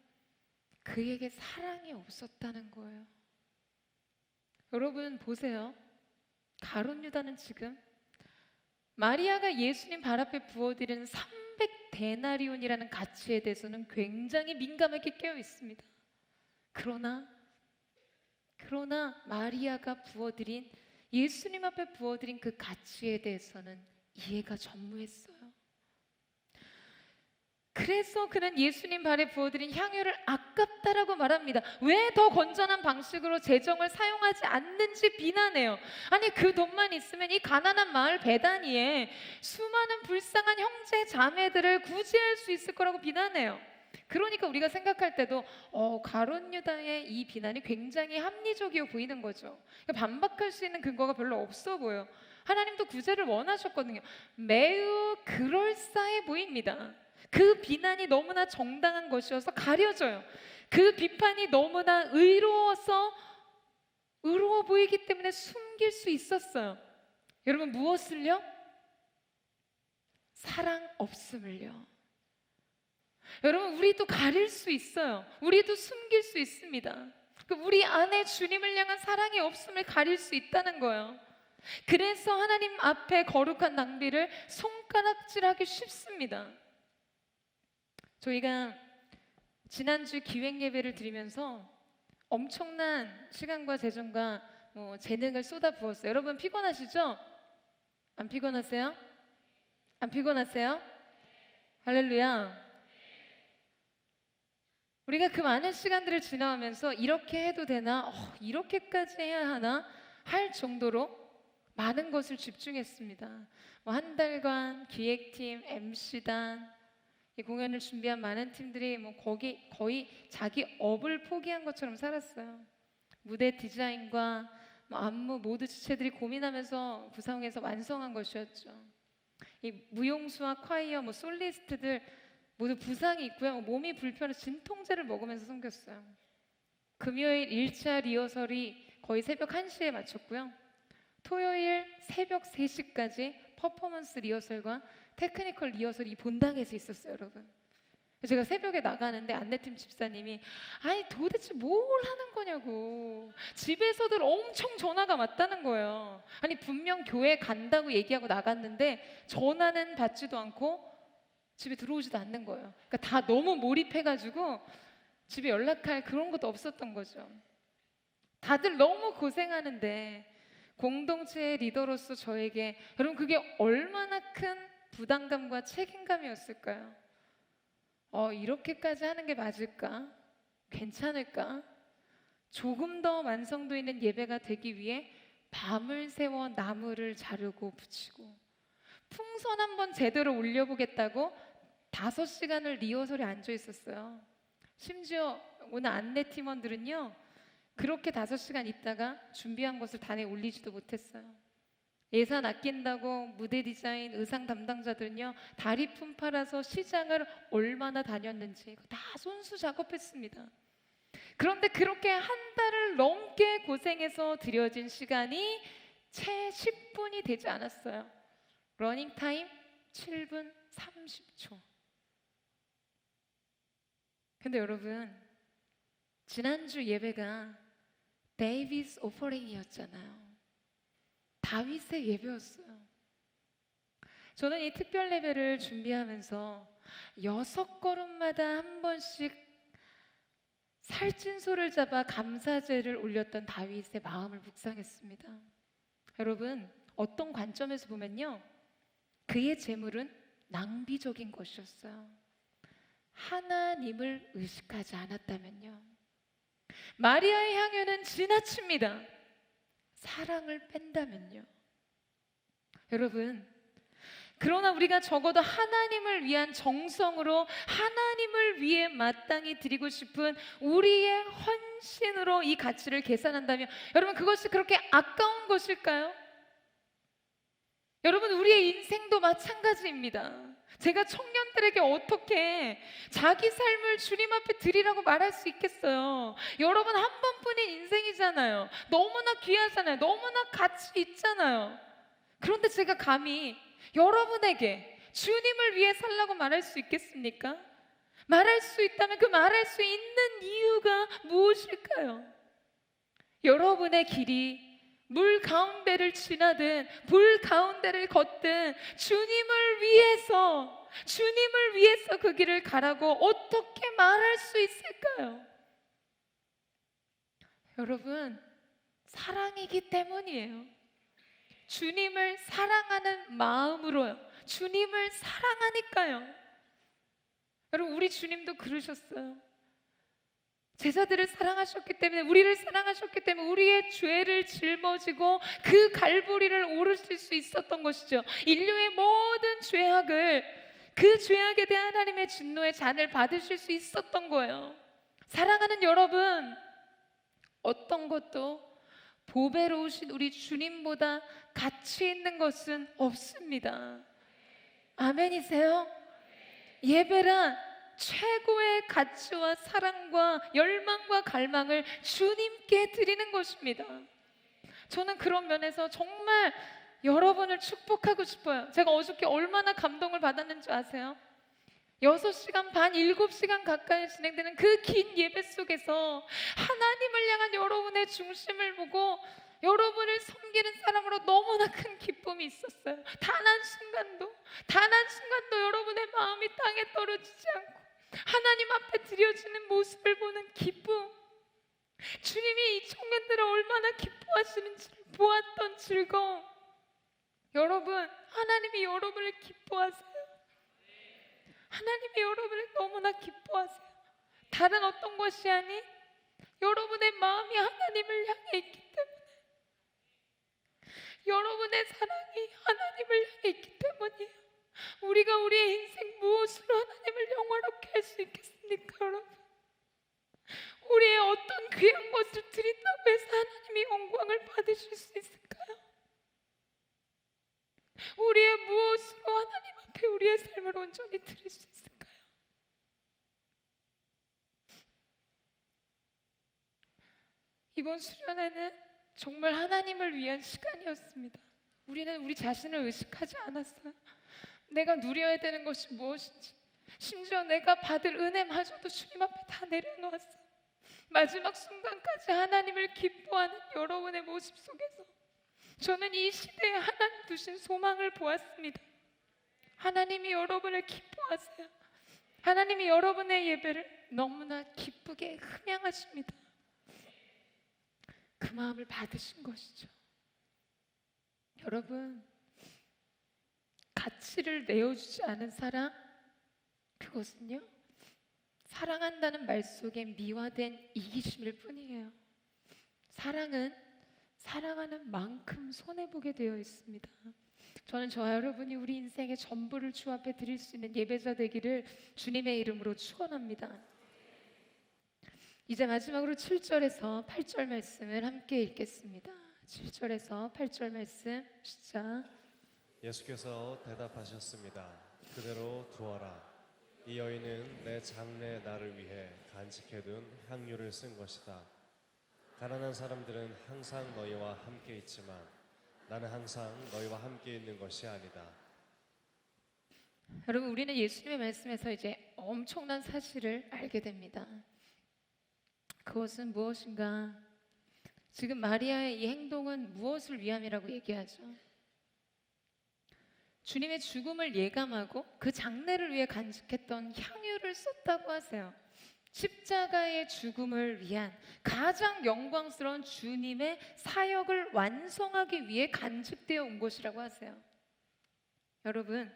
Speaker 1: 그에게 사랑이 없었다는 거예요. 여러분 보세요. 가룟 유다는 지금 마리아가 예수님 발 앞에 부어드리는 300데나리온이라는 가치에 대해서는 굉장히 민감하게 깨어 있습니다. 그러나 그러나 마리아가 부어드린, 예수님 앞에 부어드린 그 가치에 대해서는 이해가 전무했어요. 그래서 그는 예수님 발에 부어드린 향유를 아깝다라고 말합니다. 왜 더 건전한 방식으로 재정을 사용하지 않는지 비난해요. 아니, 그 돈만 있으면 이 가난한 마을 베다니에 수많은 불쌍한 형제 자매들을 구제할 수 있을 거라고 비난해요. 그러니까 우리가 생각할 때도 가룟 유다의 이 비난이 굉장히 합리적이어 보이는 거죠. 반박할 수 있는 근거가 별로 없어 보여. 하나님도 구제를 원하셨거든요. 매우 그럴싸해 보입니다. 그 비난이 너무나 정당한 것이어서 가려져요. 그 비판이 너무나 의로워 보이기 때문에 숨길 수 있었어요. 여러분, 무엇을요? 사랑 없음을요. 여러분, 우리도 가릴 수 있어요. 우리도 숨길 수 있습니다. 우리 안에 주님을 향한 사랑이 없음을 가릴 수 있다는 거예요. 그래서 하나님 앞에 거룩한 낭비를 손가락질하기 쉽습니다. 저희가 지난주 기획 예배를 드리면서 엄청난 시간과 재정과 재능을 쏟아 부었어요. 여러분, 피곤하시죠? 안 피곤하세요? 안 피곤하세요? 할렐루야. 우리가 그 많은 시간들을 지나가면서 이렇게 해도 되나? 이렇게까지 해야 하나? 할 정도로 많은 것을 집중했습니다. 한 달간 기획팀, MC단, 이 공연을 준비한 많은 팀들이 거의 자기 업을 포기한 것처럼 살았어요. 무대 디자인과 안무 모두 주체들이 고민하면서 구성해서 완성한 것이었죠. 이 무용수와 콰이어, 솔리스트들 모두 부상이 있고요. 몸이 불편해서 진통제를 먹으면서 섬겼어요. 금요일 1차 리허설이 거의 새벽 1시에 마쳤고요. 토요일 새벽 3시까지 퍼포먼스 리허설과 테크니컬 리허설이 본당에서 있었어요, 여러분. 제가 새벽에 나가는데 안내팀 집사님이 아니 도대체 뭘 하는 거냐고, 집에서들 엄청 전화가 왔다는 거예요. 아니 분명 교회 간다고 얘기하고 나갔는데 전화는 받지도 않고 집에 들어오지도 않는 거예요. 그러니까 다 너무 몰입해가지고 집에 연락할 그런 것도 없었던 거죠. 다들 너무 고생하는데 공동체의 리더로서 저에게, 여러분, 그게 얼마나 큰 부담감과 책임감이었을까요? 이렇게까지 하는 게 맞을까? 괜찮을까? 조금 더 완성도 있는 예배가 되기 위해 밤을 새워 나무를 자르고 붙이고, 풍선 한번 제대로 올려보겠다고 5시간을 리허설에 앉아 있었어요. 심지어 오늘 안내 팀원들은요, 그렇게 5시간 있다가 준비한 것을 단에 올리지도 못했어요. 예산 아낀다고 무대 디자인, 의상 담당자들은요, 다리 품 팔아서 시장을 얼마나 다녔는지 다 손수 작업했습니다. 그런데 그렇게 한 달을 넘게 고생해서 들여진 시간이 채 10분이 되지 않았어요. 러닝 타임 7분 30초. 근데 여러분, 지난주 예배가 데이비스 오퍼링이었잖아요. 다윗의 예배였어요. 저는 이 특별 예배를 준비하면서 6걸음마다 한 번씩 살찐소를 잡아 감사제를 올렸던 다윗의 마음을 묵상했습니다. 여러분, 어떤 관점에서 보면요, 그의 재물은 낭비적인 것이었어요. 하나님을 의식하지 않았다면요, 마리아의 향유는 지나칩니다. 사랑을 뺀다면요. 여러분, 그러나 우리가 적어도 하나님을 위한 정성으로 하나님을 위해 마땅히 드리고 싶은 우리의 헌신으로 이 가치를 계산한다면, 여러분, 그것이 그렇게 아까운 것일까요? 여러분, 우리의 인생도 마찬가지입니다. 제가 청년들에게 어떻게 자기 삶을 주님 앞에 드리라고 말할 수 있겠어요? 여러분, 한 번뿐인 인생이잖아요. 너무나 귀하잖아요. 너무나 가치 있잖아요. 그런데 제가 감히 여러분에게 주님을 위해 살라고 말할 수 있겠습니까? 말할 수 있다면 그 말할 수 있는 이유가 무엇일까요? 여러분의 길이 물 가운데를 지나든 불 가운데를 걷든 주님을 위해서 그 길을 가라고 어떻게 말할 수 있을까요? 여러분, 사랑이기 때문이에요. 주님을 사랑하는 마음으로요. 주님을 사랑하니까요. 여러분, 우리 주님도 그러셨어요. 제자들을 사랑하셨기 때문에, 우리를 사랑하셨기 때문에 우리의 죄를 짊어지고 그 갈보리를 오르실 수 있었던 것이죠. 인류의 모든 죄악을, 그 죄악에 대한 하나님의 진노의 잔을 받으실 수 있었던 거예요. 사랑하는 여러분, 어떤 것도 보배로우신 우리 주님보다 가치 있는 것은 없습니다. 아멘이세요? 예배란 최고의 가치와 사랑과 열망과 갈망을 주님께 드리는 것입니다. 저는 그런 면에서 정말 여러분을 축복하고 싶어요. 제가 어저께 얼마나 감동을 받았는지 아세요? 6시간 반, 7시간 가까이 진행되는 그 긴 예배 속에서 하나님을 향한 여러분의 중심을 보고 여러분을 섬기는 사람으로 너무나 큰 기쁨이 있었어요. 단 한순간도 여러분의 마음이 땅에 떨어지지 않고 하나님 앞에 드려지는 모습을 보는 기쁨, 주님이 이 청년들을 얼마나 기뻐하시는지를 보았던 즐거움. 여러분, 하나님이 여러분을 기뻐하세요. 하나님이 여러분을 너무나 기뻐하세요. 다른 어떤 것이 아닌 여러분의 마음이 하나님을 향해 있기 때문에, 여러분의 사랑이 하나님을 향해 있기 때문이에요. 우리가 우리의 인생 무엇으로 하나님을 영화롭게 할 수 있겠습니까, 여러분? 우리의 어떤 귀한 것을 드린다고 해서 하나님이 영광을 받으실 수 있을까요? 우리의 무엇으로 하나님 앞에 우리의 삶을 온전히 드릴 수 있을까요? 이번 수련회는 정말 하나님을 위한 시간이었습니다. 우리는 우리 자신을 의식하지 않았어요. 내가 누려야 되는 것이 무엇인지, 심지어 내가 받을 은혜마저도 주님 앞에 다 내려놓았어요. 마지막 순간까지 하나님을 기뻐하는 여러분의 모습 속에서 저는 이 시대에 하나님 두신 소망을 보았습니다. 하나님이 여러분을 기뻐하세요. 하나님이 여러분의 예배를 너무나 기쁘게 흠양하십니다. 그 마음을 받으신 것이죠. 여러분, 가치를 내어주지 않은 사랑, 그것은요, 사랑한다는 말 속에 미화된 이기심일 뿐이에요. 사랑은 사랑하는 만큼 손해보게 되어 있습니다. 저는 저와 여러분이 우리 인생의 전부를 주 앞에 드릴 수 있는 예배자 되기를 주님의 이름으로 축원합니다. 이제 마지막으로 7절에서 8절 말씀을 함께 읽겠습니다. 7절에서 8절 말씀 시작.
Speaker 2: 예수께서 대답하셨습니다. 그대로 두어라. 이 여인은 내 장래 나를 위해 간직해둔 향유를 쓴 것이다. 가난한 사람들은 항상 너희와 함께 있지만 나는 항상 너희와 함께 있는 것이 아니다.
Speaker 1: 여러분, 우리는 예수님의 말씀에서 이제 엄청난 사실을 알게 됩니다. 그것은 무엇인가? 지금 마리아의 이 행동은 무엇을 위함이라고 얘기하죠? 주님의 죽음을 예감하고 그 장례를 위해 간직했던 향유를 썼다고 하세요. 십자가의 죽음을 위한 가장 영광스러운 주님의 사역을 완성하기 위해 간직되어 온 것이라고 하세요. 여러분,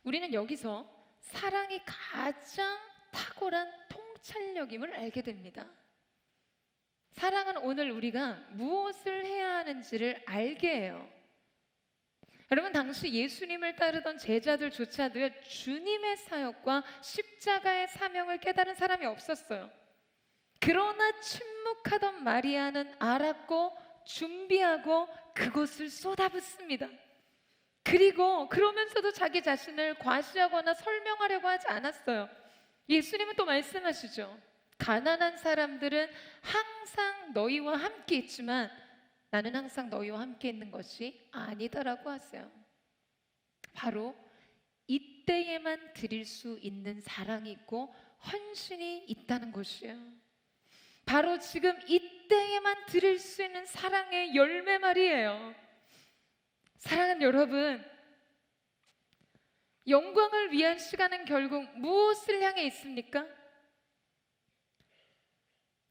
Speaker 1: 우리는 여기서 사랑이 가장 탁월한 통찰력임을 알게 됩니다. 사랑은 오늘 우리가 무엇을 해야 하는지를 알게 해요. 여러분, 당시 예수님을 따르던 제자들조차도요, 주님의 사역과 십자가의 사명을 깨달은 사람이 없었어요. 그러나 침묵하던 마리아는 알았고 준비하고 그것을 쏟아붓습니다. 그리고 그러면서도 자기 자신을 과시하거나 설명하려고 하지 않았어요. 예수님은 또 말씀하시죠. 가난한 사람들은 항상 너희와 함께 있지만 나는 항상 너희와 함께 있는 것이 아니다라고 하세요. 바로 이때에만 드릴 수 있는 사랑이 있고 헌신이 있다는 것이에요. 바로 지금 이때에만 드릴 수 있는 사랑의 열매 말이에요. 사랑하는 여러분, 영광을 위한 시간은 결국 무엇을 향해 있습니까?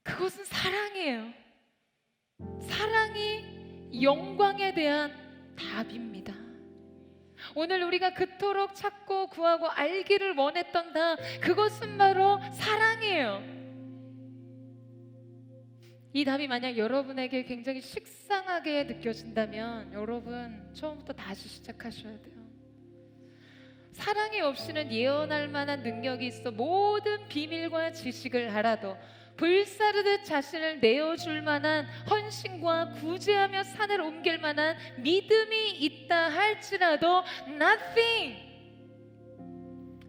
Speaker 1: 그것은 사랑이에요. 사랑이 영광에 대한 답입니다. 오늘 우리가 그토록 찾고 구하고 알기를 원했던 답, 그것은 바로 사랑이에요. 이 답이 만약 여러분에게 굉장히 식상하게 느껴진다면 여러분 처음부터 다시 시작하셔야 돼요. 사랑이 없이는 예언할 만한 능력이 있어 모든 비밀과 지식을 알아도 불사르듯 자신을 내어줄 만한 헌신과 구제하며 산을 옮길 만한 믿음이 있다 할지라도 nothing,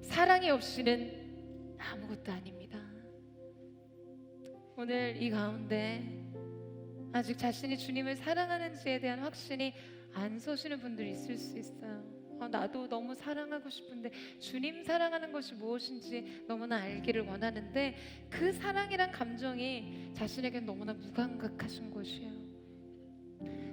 Speaker 1: 사랑이 없이는 아무것도 아닙니다. 오늘 이 가운데 아직 자신이 주님을 사랑하는지에 대한 확신이 안 서시는 분들이 있을 수 있어요. 나도 너무 사랑하고 싶은데 주님 사랑하는 것이 무엇인지 너무나 알기를 원하는데 그 사랑이란 감정이 자신에게 너무나 무감각하신 것이에요.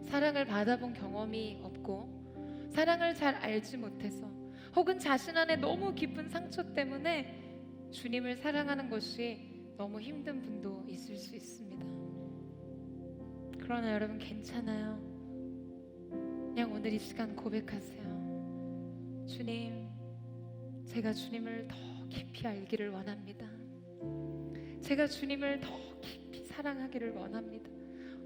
Speaker 1: 사랑을 받아본 경험이 없고 사랑을 잘 알지 못해서 혹은 자신 안에 너무 깊은 상처 때문에 주님을 사랑하는 것이 너무 힘든 분도 있을 수 있습니다. 그러나 여러분 괜찮아요. 그냥 오늘 이 시간 고백하세요. 주님, 제가 주님을 더 깊이 알기를 원합니다. 제가 주님을 더 깊이 사랑하기를 원합니다.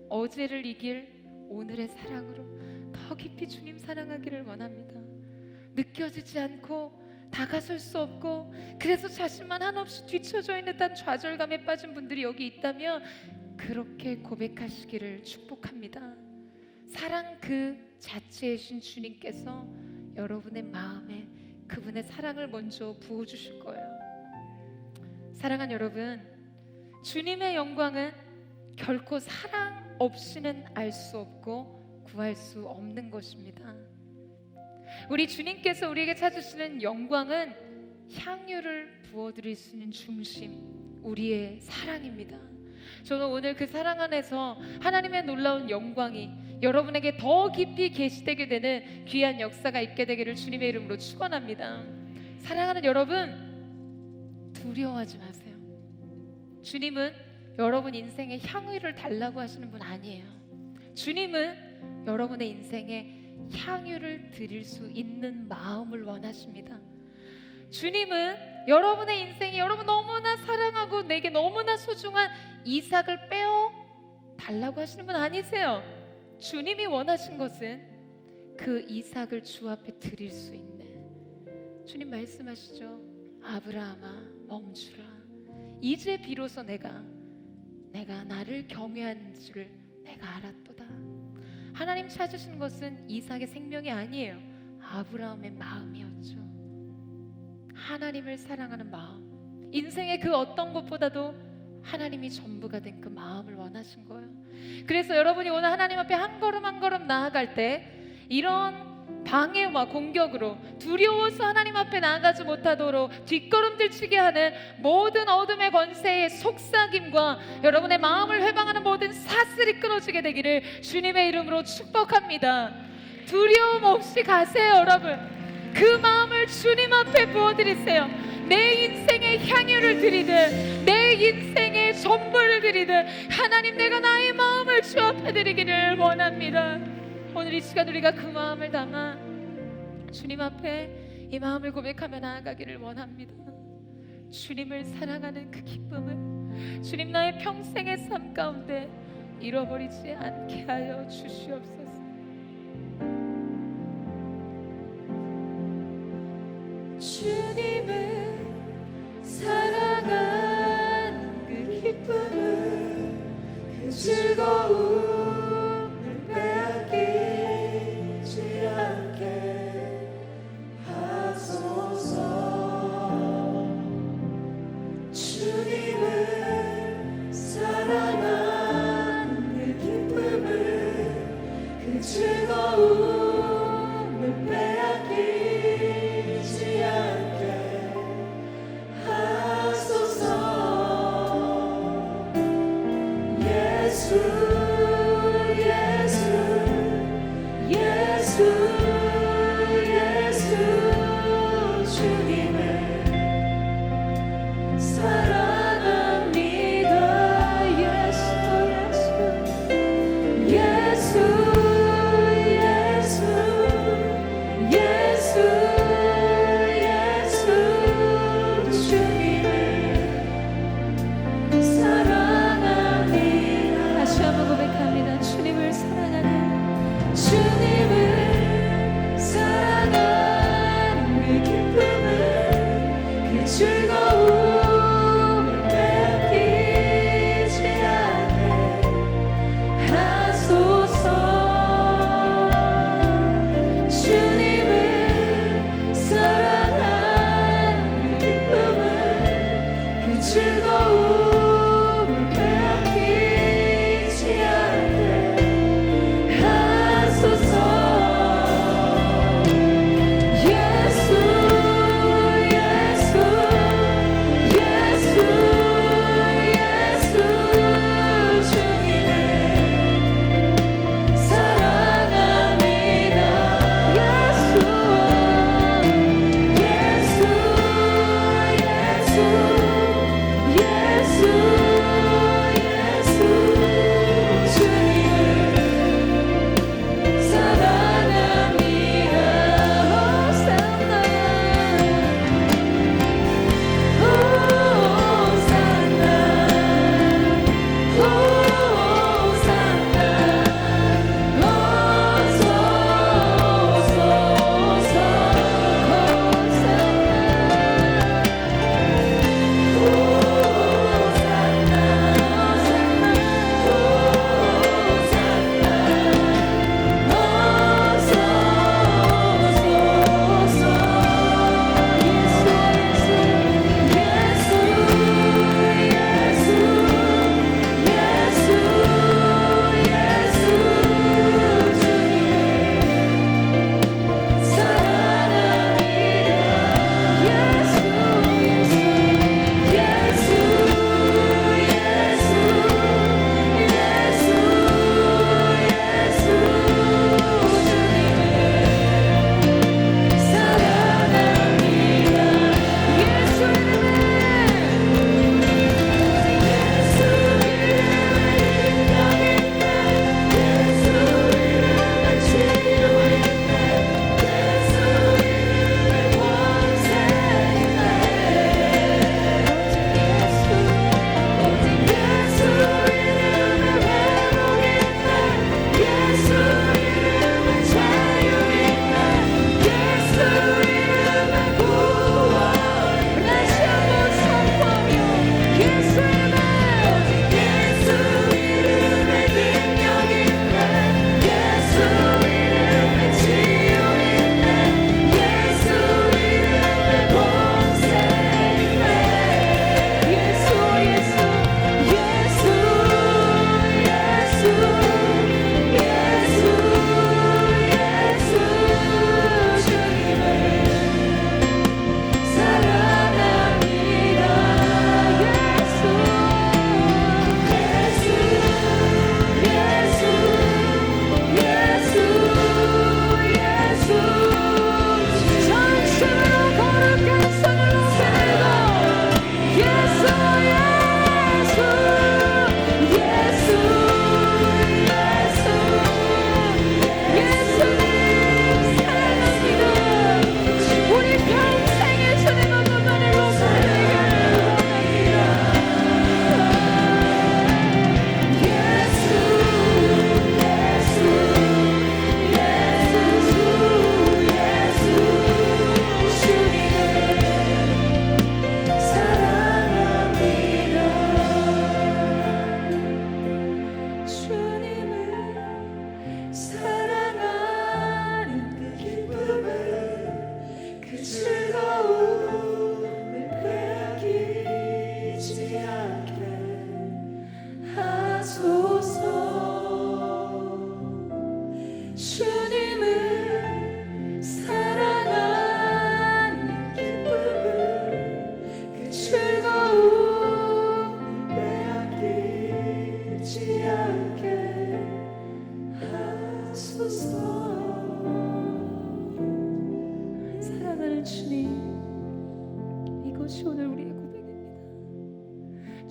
Speaker 1: 어제를 이길 오늘의 사랑으로 더 깊이 주님 사랑하기를 원합니다. 느껴지지 않고 다가설 수 없고 그래서 자신만 한없이 뒤처져 있는 듯한 좌절감에 빠진 분들이 여기 있다면 그렇게 고백하시기를 축복합니다. 사랑 그 자체이신 주님께서 여러분의 마음에 그분의 사랑을 먼저 부어주실 거예요. 사랑하는 여러분, 주님의 영광은 결코 사랑 없이는 알 수 없고 구할 수 없는 것입니다. 우리 주님께서 우리에게 찾으시는 영광은 향유를 부어드릴 수 있는 중심, 우리의 사랑입니다. 저는 오늘 그 사랑 안에서 하나님의 놀라운 영광이 여러분에게 더 깊이 계시되게 되는 귀한 역사가 있게 되기를 주님의 이름으로 축원합니다. 사랑하는 여러분, 두려워하지 마세요. 주님은 여러분 인생에 향유를 달라고 하시는 분 아니에요. 주님은 여러분의 인생에 향유를 드릴 수 있는 마음을 원하십니다. 주님은 여러분의 인생이 여러분 너무나 사랑하고 내게 너무나 소중한 이삭을 빼어 달라고 하시는 분 아니세요. 주님이 원하신 것은 그 이삭을 주 앞에 드릴 수 있는, 주님 말씀하시죠. 아브라함아 멈추라. 이제 비로소 내가 나를 경외하는 줄을 내가 알았도다. 하나님 찾으신 것은 이삭의 생명이 아니에요. 아브라함의 마음이었죠. 하나님을 사랑하는 마음, 인생의 그 어떤 것보다도 하나님이 전부가 된 그 마음을 원하신 거예요. 그래서 여러분이 오늘 하나님 앞에 한 걸음 한 걸음 나아갈 때 이런 방해와 공격으로 두려워서 하나님 앞에 나아가지 못하도록 뒷걸음질 치게 하는 모든 어둠의 권세의 속삭임과 여러분의 마음을 회방하는 모든 사슬이 끊어지게 되기를 주님의 이름으로 축복합니다. 두려움 없이 가세요. 여러분, 그 마음을 주님 앞에 부어드리세요. 내 인생의 향유를 드리듯 내 인생의 전부를 드리듯 하나님, 내가 나의 마음을 주 앞에 드리기를 원합니다. 오늘 이 시간 우리가 그 마음을 담아 주님 앞에 이 마음을 고백하며 나아가기를 원합니다. 주님을 사랑하는 그 기쁨을 주님 나의 평생의 삶 가운데 잃어버리지 않게 하여 주시옵소서. 주님을 사랑하는 그 기쁨을, 그 즐거움을 빼앗기지 않게 하소서. 주님을 사랑하는 그 기쁨을, 그 즐거움을 빼앗기지 않게 하소서. 예수 예수 예수 예수 주님을 사랑합니다. 예수 예수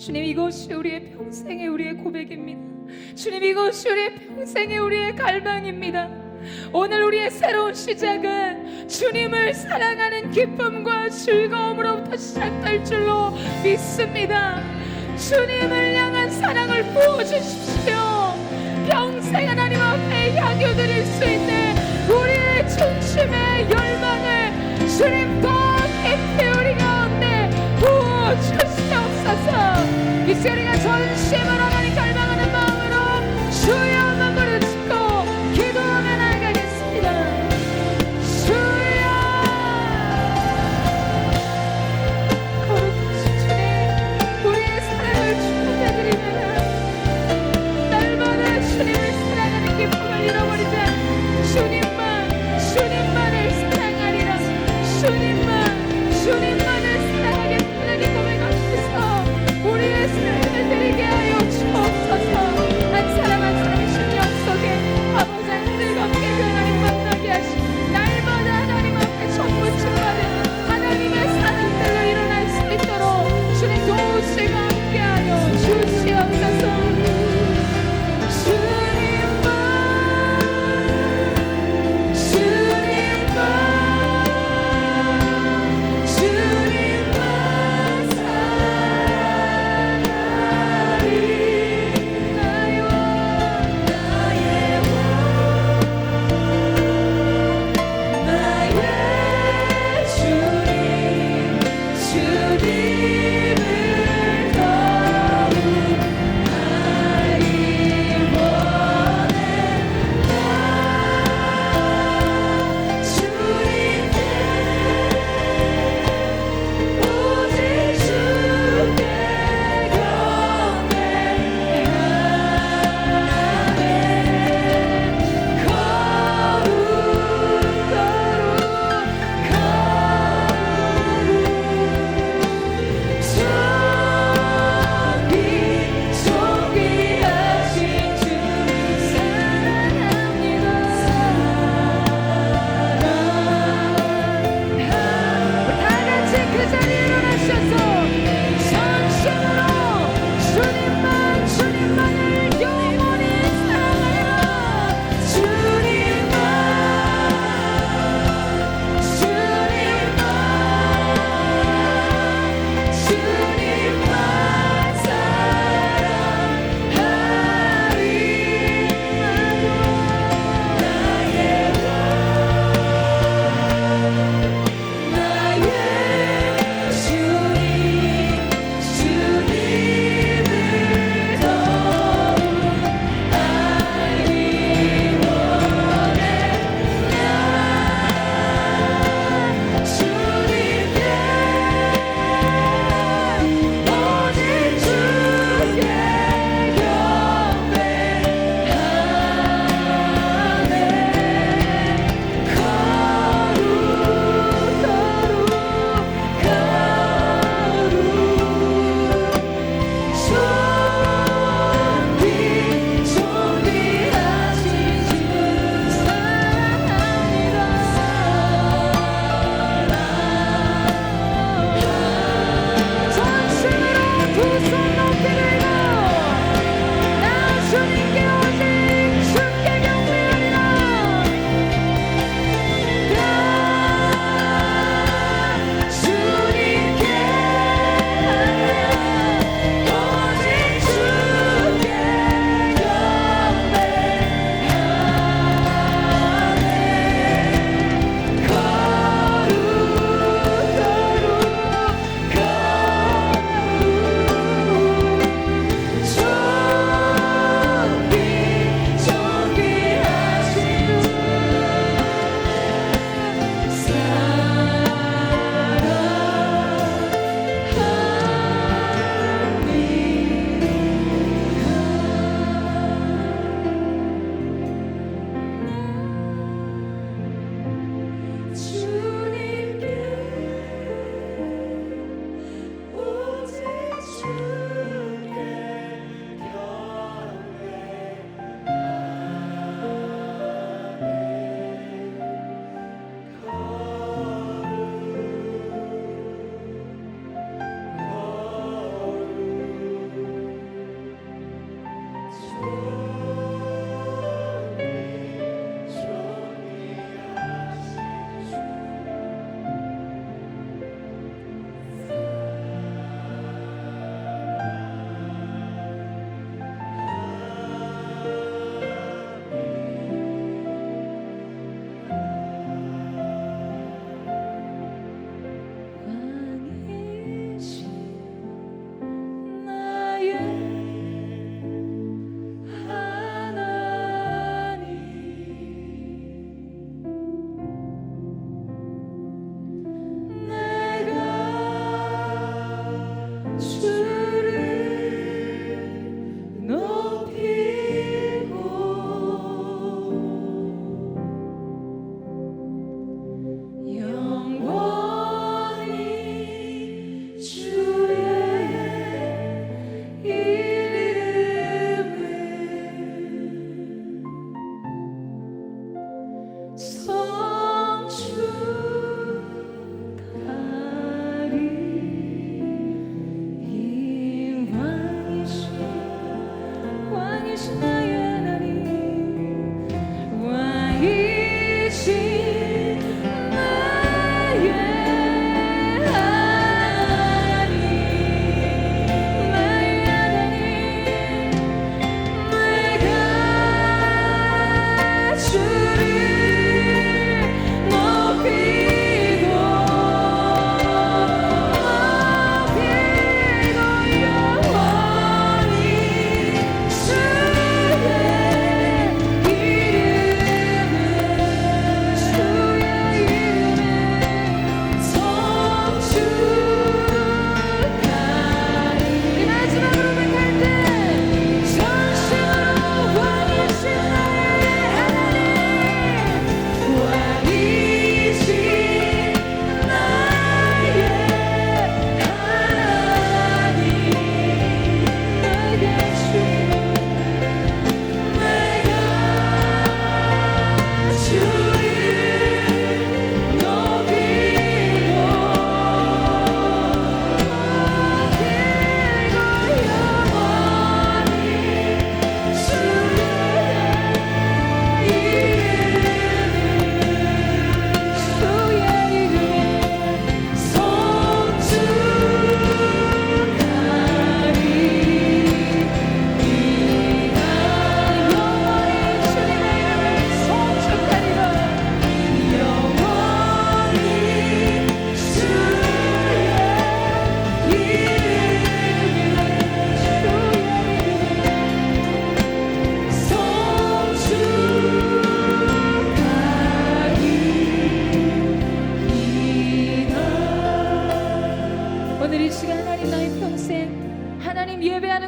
Speaker 1: 주님, 이것이 우리의 평생의 우리의 고백입니다. 주님, 이것이 우리의 평생의 우리의 갈망입니다. 오늘 우리의 새로운 시작은 주님을 사랑하는 기쁨과 즐거움으로부터 시작될 줄로 믿습니다. 주님을 향한 사랑을 부어주십시오. 평생 하나님 앞에 향유드릴 수 있는 우리의 중심의 열망을 주님 더 깊이 우리 가운데 부어주시옵소서. 이 시간에 전심을 하나님 갈망하는 마음으로 주여 한번 부르짖고 기도하며 나아가겠습니다. 주여, 거룩하신 주님, 우리의 사랑을 축복해드립니다. 날마다 주님을 사랑하는 기쁨을 잃어버리지 않고 주님만을 사랑하리라. 주님만을 사랑하겠다는 고백하셔서 우리의 삶을 드리게 하여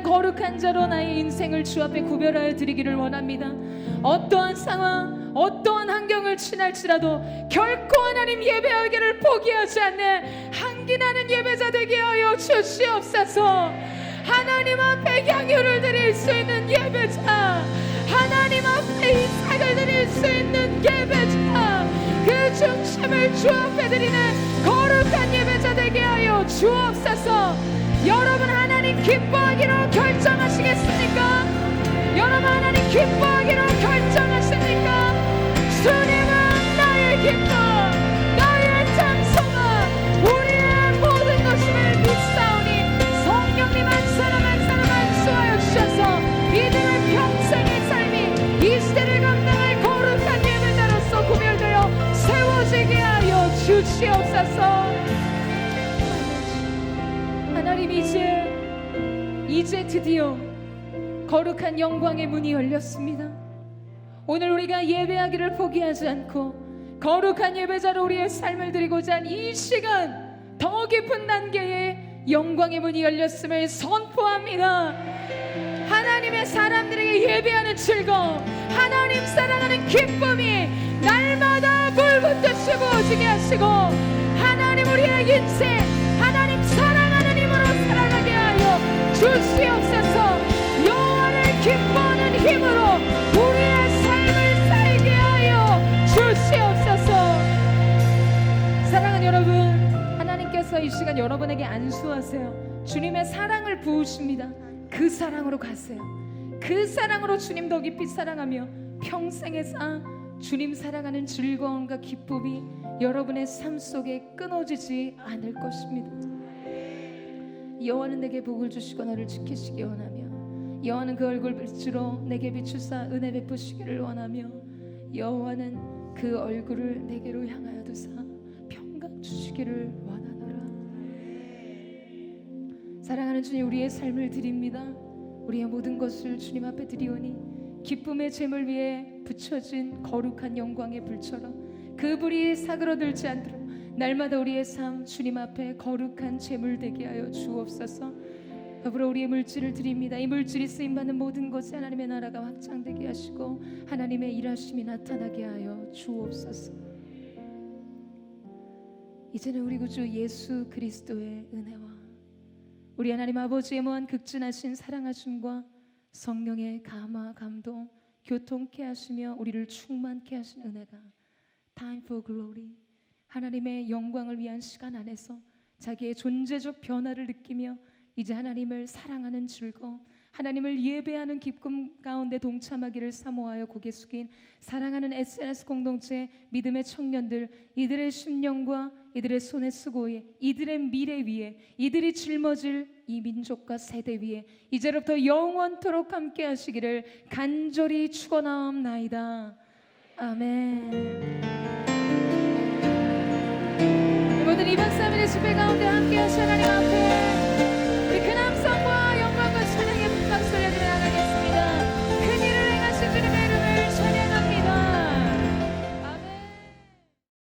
Speaker 1: 거룩한 자로 나의 인생을 주 앞에 구별하여 드리기를 원합니다. 어떠한 상황, 어떠한 환경을 지날지라도 결코 하나님 예배하기를 포기하지 않는 향기나는 예배자 되게 하여 주시옵소서. 하나님 앞에 향유를 드릴 수 있는 예배자, 하나님 앞에 이삭을 드릴 수 있는 예배자, 그 중심을 주 앞에 드리는 거룩한 예배자 되게 하여 주옵소서. 여러분 하나님 기뻐하기로 결정하시겠습니까? 여러분 하나님 기뻐하기로 결정하십니까? 주님은 나의 기쁨, 나의 찬송아, 우리의 모든 것임을 믿사오니 성령님 한 사람 한 사람 안수하여 주셔서 믿음의 평생의 삶이 이 시대를 감당할 거룩한 예배자로서 구별되어 세워지게 하여 주시옵소서. 하나님 이제 드디어 거룩한 영광의 문이 열렸습니다. 오늘 우리가 예배하기를 포기하지 않고 거룩한 예배자로 우리의 삶을 드리고자 한 이 시간 더 깊은 단계의 영광의 문이 열렸음을 선포합니다. 하나님의 사람들에게 예배하는 즐거움, 하나님 사랑하는 기쁨이 날마다 물붓듯이 부어지게 하시고 하나님 우리의 인생 하나님 사랑하는 힘으로 살아가게 하여 주시옵소서. 여호와를 기뻐하는 힘으로 우리의 삶을 살게 하여 주시옵소서. 사랑하는 여러분, 하나님께서 이 시간 여러분에게 안수하세요. 주님의 사랑을 부으십니다. 그 사랑으로 가세요. 그 사랑으로 주님 더 깊이 사랑하며 평생의 주님 사랑하는 즐거움과 기쁨이 여러분의 삶 속에 끊어지지 않을 것입니다. 여호와는 내게 복을 주시고 너를 지키시기 원하며 여호와는 그 얼굴 빛으로 내게 비추사 은혜 베푸시기를 원하며 여호와는 그 얼굴을 내게로 향하여 두사 평강 주시기를 원하노라. 사랑하는 주님, 우리의 삶을 드립니다. 우리의 모든 것을 주님 앞에 드리오니 기쁨의 제물 위에 붙여진 거룩한 영광의 불처럼 그 불이 사그러들지 않도록 날마다 우리의 삶 주님 앞에 거룩한 제물 되게 하여 주옵소서. 더불어 우리의 물질을 드립니다. 이 물질이 쓰임받는 모든 것에 하나님의 나라가 확장되게 하시고 하나님의 일하심이 나타나게 하여 주옵소서. 이제는 우리 구주 예수 그리스도의 은혜와 우리 하나님 아버지의 무한 극진하신 사랑하심과 성령의 감화 감동 교통케 하시며 우리를 충만케 하신 은혜가 Time for Glory 하나님의 영광을 위한 시간 안에서 자기의 존재적 변화를 느끼며 이제 하나님을 사랑하는 즐거움, 하나님을 예배하는 기쁨 가운데 동참하기를 사모하여 고개 숙인 사랑하는 SNS 공동체 믿음의 청년들, 이들의 심령과 이들의 손의 수고에 이들의 미래 위에 이들이 짊어질 이 민족과 세대 위에 이제로부터 영원토록 함께 하시기를 간절히 축원하옵나이다. 아멘. 모든 이번 3일의 집회 가운데 함께 하신 하나님 앞에